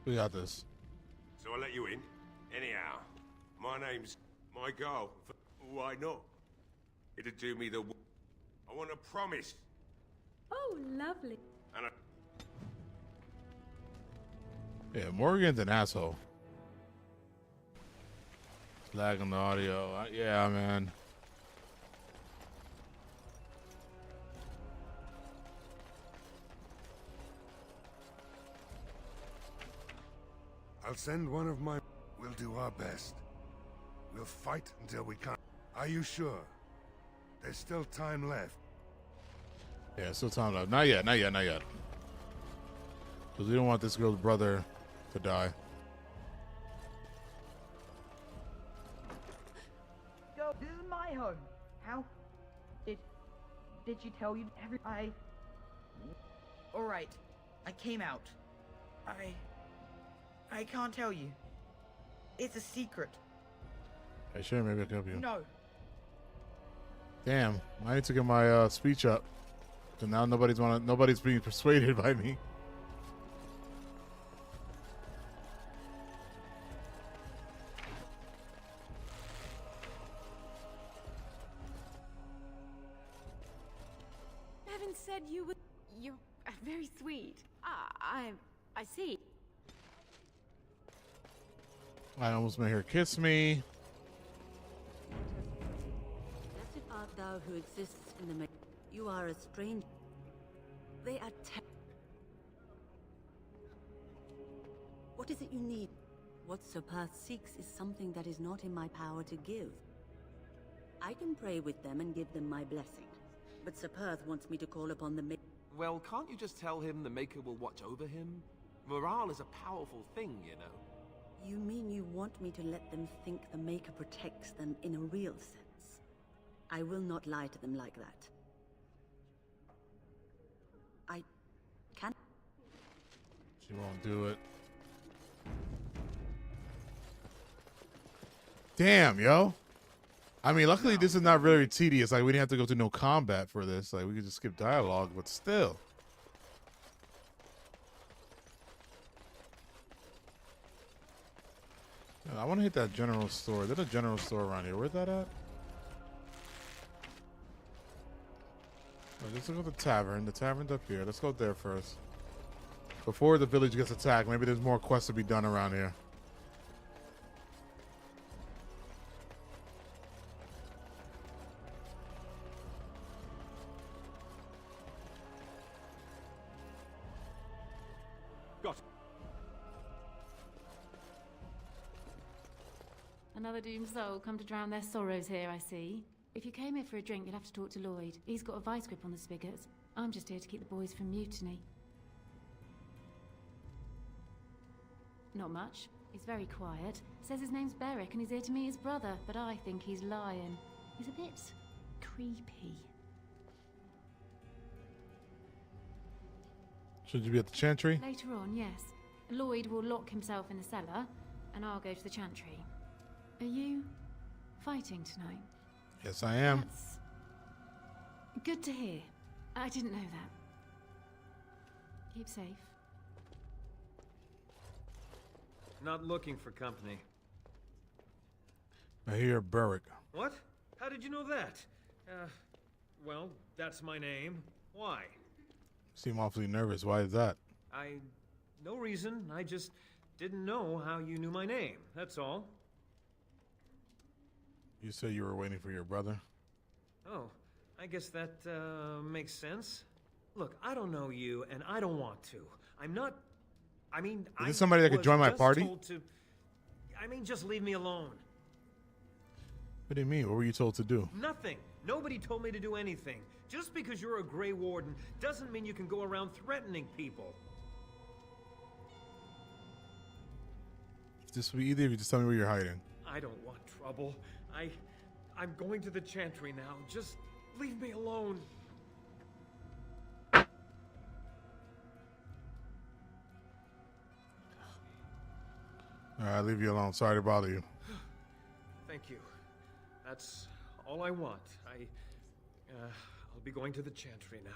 We got this. So I'll let you in. Anyhow, my name's my girl. Why not? It'd do me the. I want a promise. Oh, lovely. And Yeah, Morgan's an asshole. It's lagging the audio. Yeah, man. I'll send one of my... We'll do our best. We'll fight until we can't. Are you sure? There's still time left. Yeah, still time left. Not yet, not yet, not yet. Because we don't want this girl's brother to die. Go. This is my home. How? Did she tell you All right. I came out. I can't tell you. It's a secret. Hey, sure, maybe I can help you. No. Damn, I need to get my speech up. So now nobody's being persuaded by me. Evan said you were... You're very sweet. I see. I almost made her kiss me. Blessed art thou who exists in the maze? You are a stranger. They are What is it you need? What Sir Perth seeks is something that is not in my power to give. I can pray with them and give them my blessing, but Sir Perth wants me to call upon the Well, can't you just tell him the Maker will watch over him? Morale is a powerful thing, you know. You mean you want me to let them think the Maker protects them in a real sense? I will not lie to them like that. I can't. She won't do it. Damn, yo. I mean, luckily this is not very tedious. Like, we didn't have to go through no combat for this. Like, we could just skip dialogue, but still. Yeah, I want to hit that general store. There's a general store around here. Where's that at? Let's go to the tavern. The tavern's up here. Let's go there first. Before the village gets attacked, maybe there's more quests to be done around here. Another doomed soul come to drown their sorrows here, I see. If you came here for a drink, you'll have to talk to Lloyd. He's got a vice grip on the spigots. I'm just here to keep the boys from mutiny. Not much. He's very quiet. Says his name's Beric and he's here to meet his brother, but I think he's lying. He's a bit creepy. Should you be at the chantry? Later on, yes. Lloyd will lock himself in the cellar, and I'll go to the chantry. Are you fighting tonight? Yes, I am. That's good to hear. I didn't know that. Keep safe. Not looking for company. I hear Beric. What? How did you know that? Well, that's my name. Why? You seem awfully nervous. Why is that? No reason. I just didn't know how you knew my name. That's all. You said you were waiting for your brother. Oh, I guess that, makes sense. Look, I don't know you, and I don't want to. I'm not... I mean, Is this somebody that could join my party? Just leave me alone. What do you mean? What were you told to do? Nothing. Nobody told me to do anything. Just because you're a Grey Warden doesn't mean you can go around threatening people. This will be easier if you just tell me where you're hiding. I don't want trouble. I'm going to the chantry now. Just leave me alone. Alright, I'll leave you alone. Sorry to bother you. Thank you. That's all I want. I'll be going to the chantry now.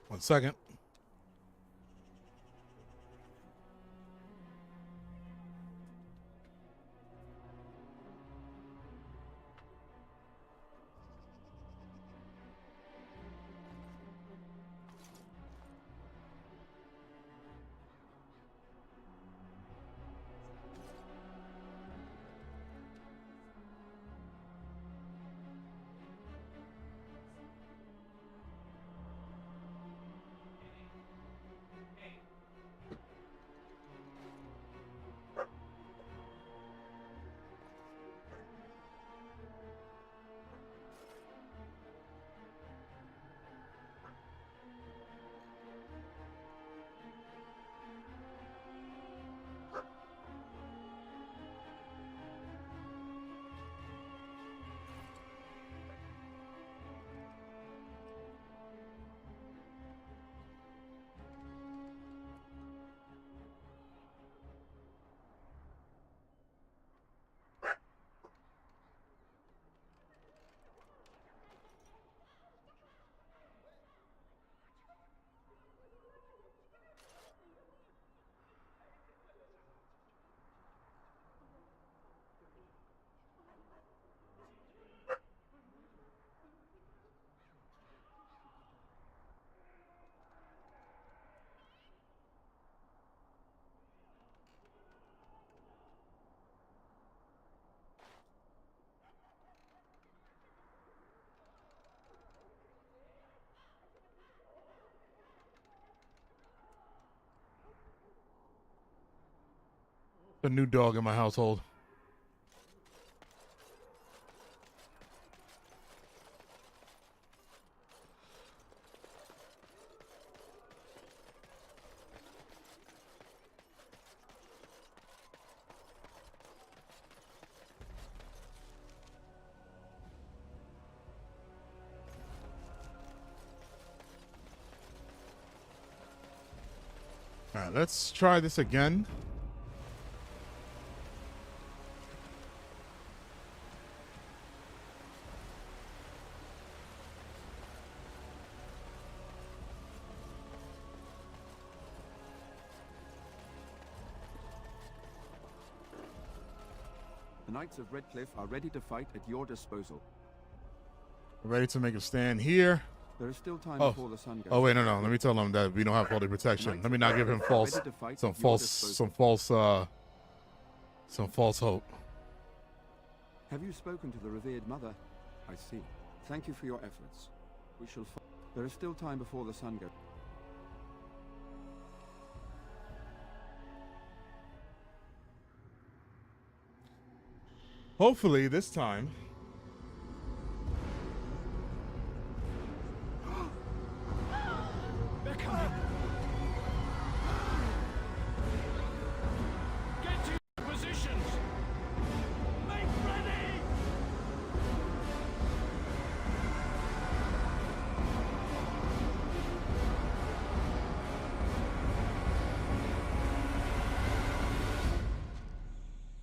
One second. The new dog in my household. All right, let's try this again. The Knights of Redcliffe are ready to fight at your disposal. Ready to make a stand here. There is still time before the sun goes. Oh wait, no. Let me tell him that we don't have holy protection. Let me not give him some false hope. Have you spoken to the revered mother? I see. Thank you for your efforts. We shall. There is still time before the sun goes. Hopefully this time. They're coming. Get to your positions. Make ready.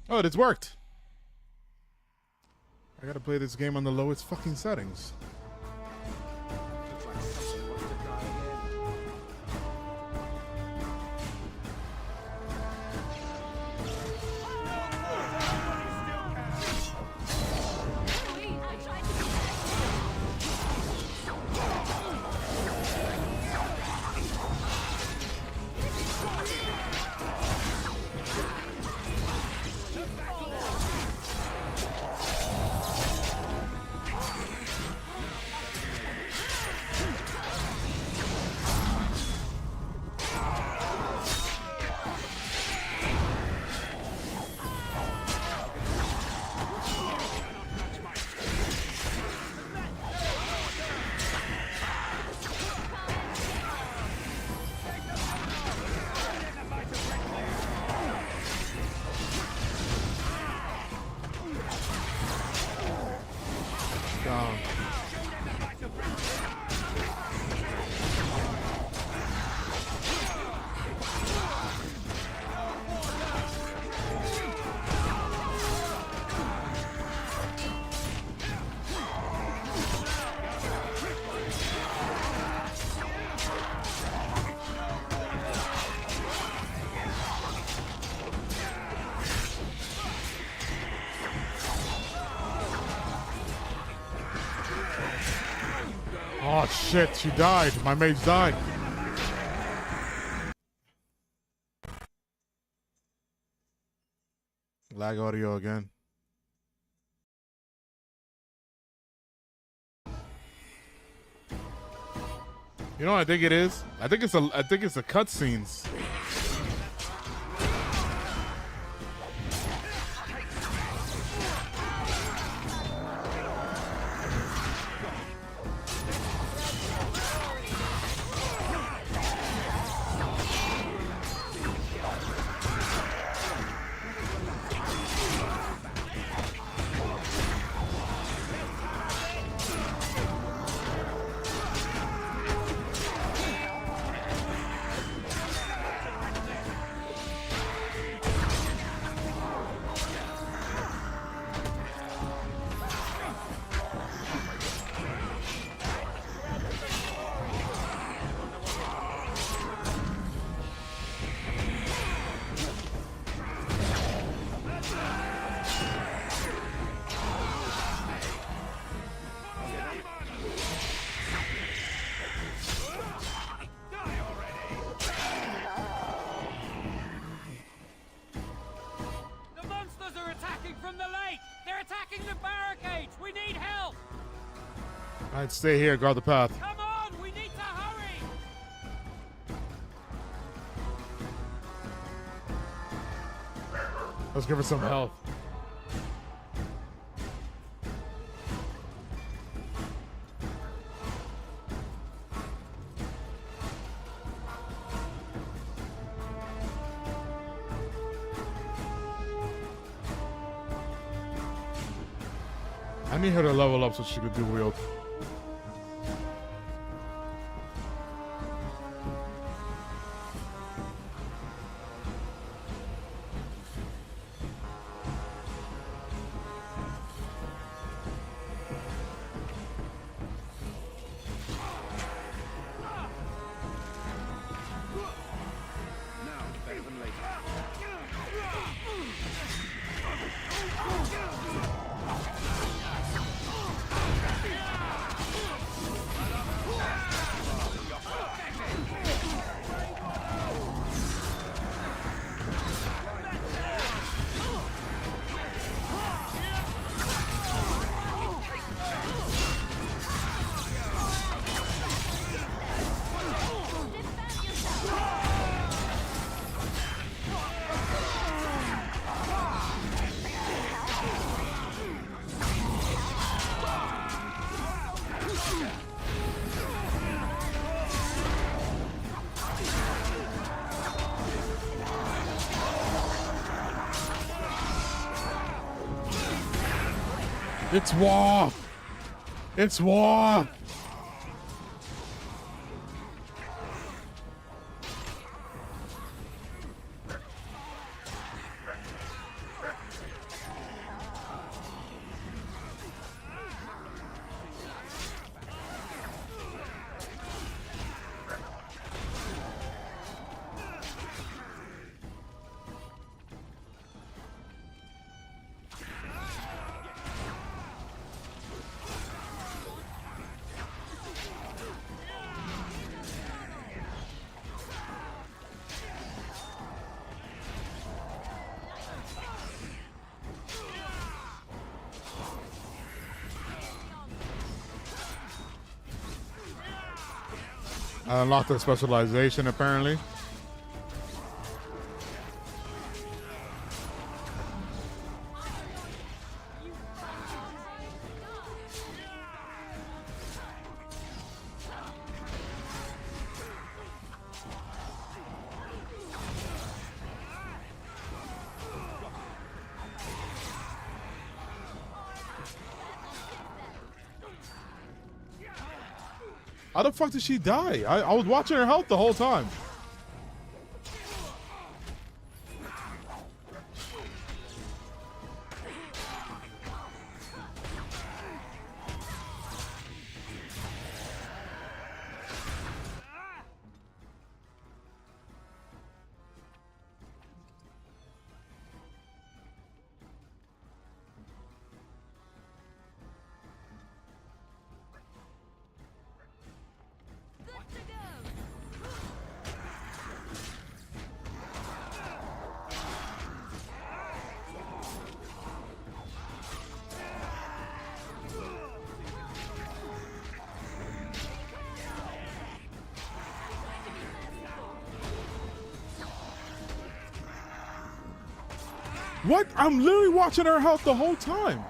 Oh, it's worked. I gotta play this game on the lowest fucking settings. Oh shit, she died. My mage died. Lag audio again. You know what I think it is? I think it's the cutscenes. I'd stay here, guard the path. Come on, we need to hurry. Let's give her some health. I need her to level up so she could do wield. It's war! It's war! I unlocked the specialization apparently. How the fuck did she die? I was watching her health the whole time. What? I'm literally watching her health the whole time.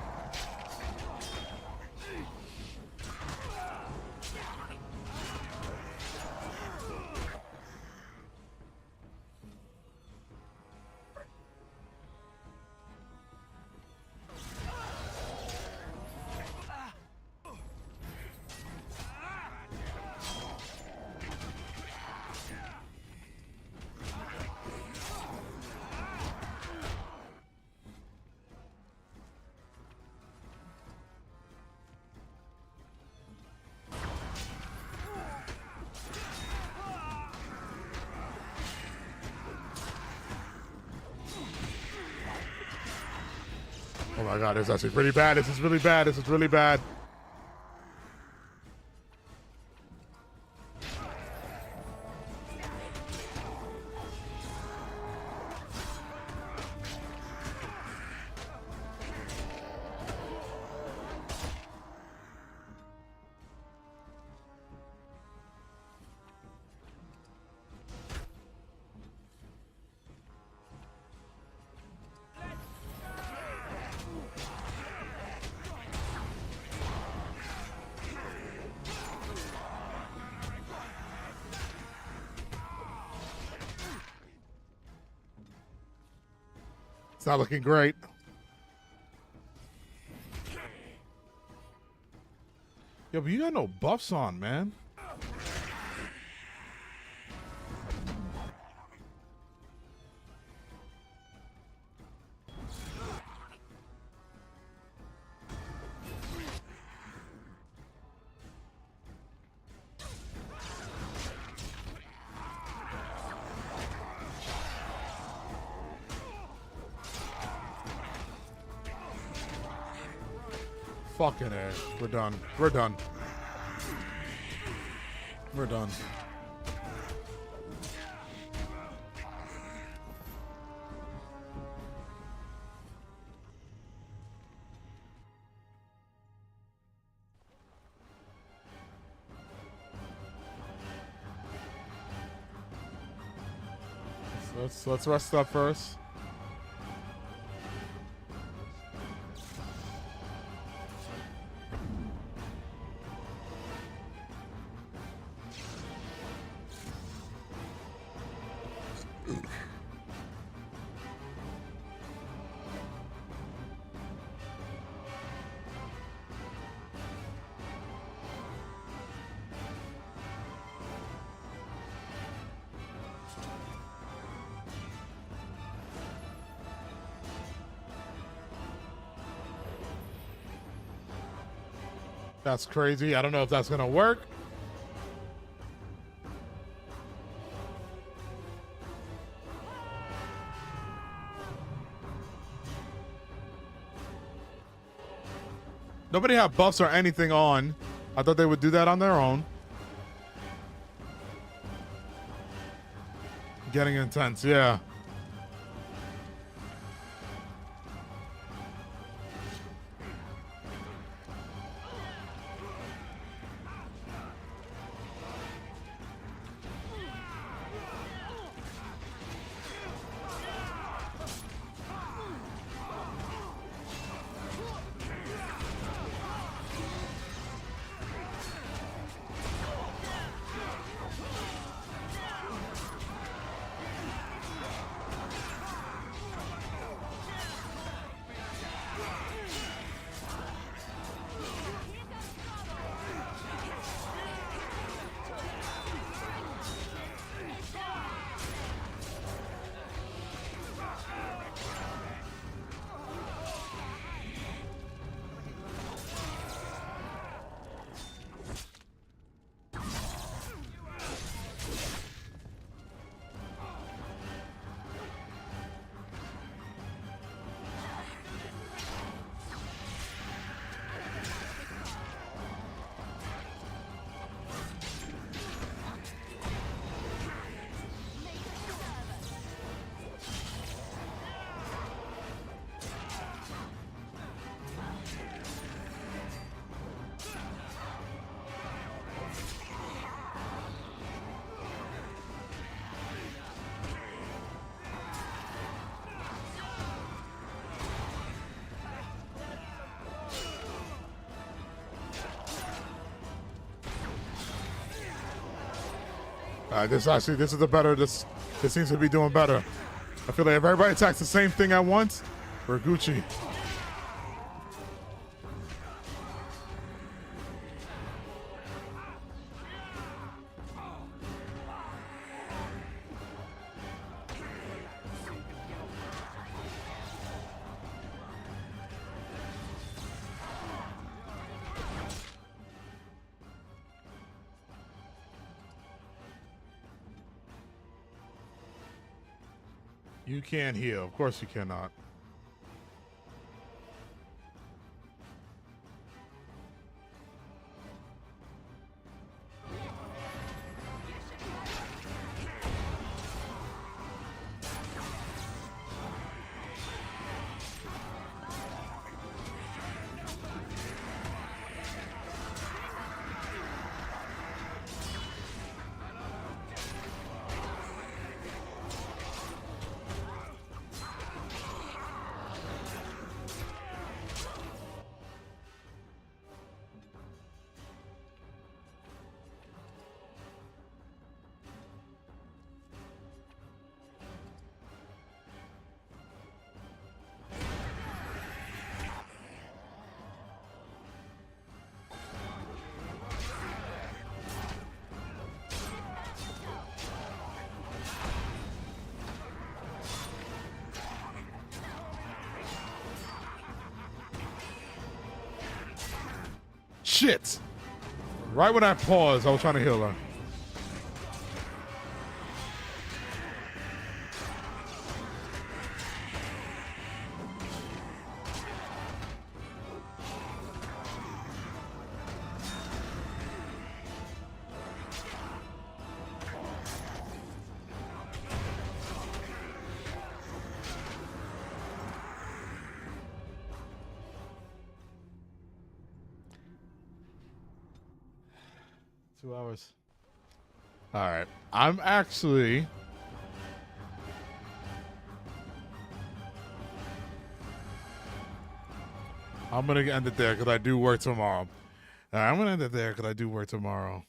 Oh my god, this is actually pretty bad. This is really bad. This is really bad. It's not looking great. Yo, but you got no buffs on, man. Fucking A. We're done. We're done. We're done. Let's rest up first. That's crazy. I don't know if that's gonna work. Nobody had buffs or anything on. I thought they would do that on their own. Getting intense, yeah. This is the better. This seems to be doing better. I feel like if everybody attacks the same thing at once, we're Gucci. You can't heal. Of course you cannot. Shit! Right when I paused, I was trying to heal her. Hours. All right. I'm going to end it there because I do work tomorrow. All right, I'm going to end it there because I do work tomorrow.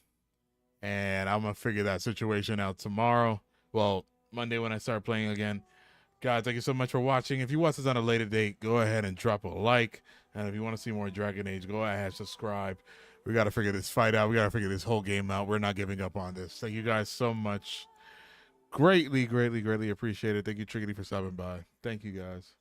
And I'm going to figure that situation out tomorrow. Well, Monday when I start playing again. Guys, thank you so much for watching. If you watch this on a later date, go ahead and drop a like. And if you want to see more Dragon Age, go ahead and subscribe. We got to figure this fight out. We got to figure this whole game out. We're not giving up on this. Thank you guys so much. Greatly, greatly, greatly appreciate it. Thank you, Triggity, for stopping by. Thank you, guys.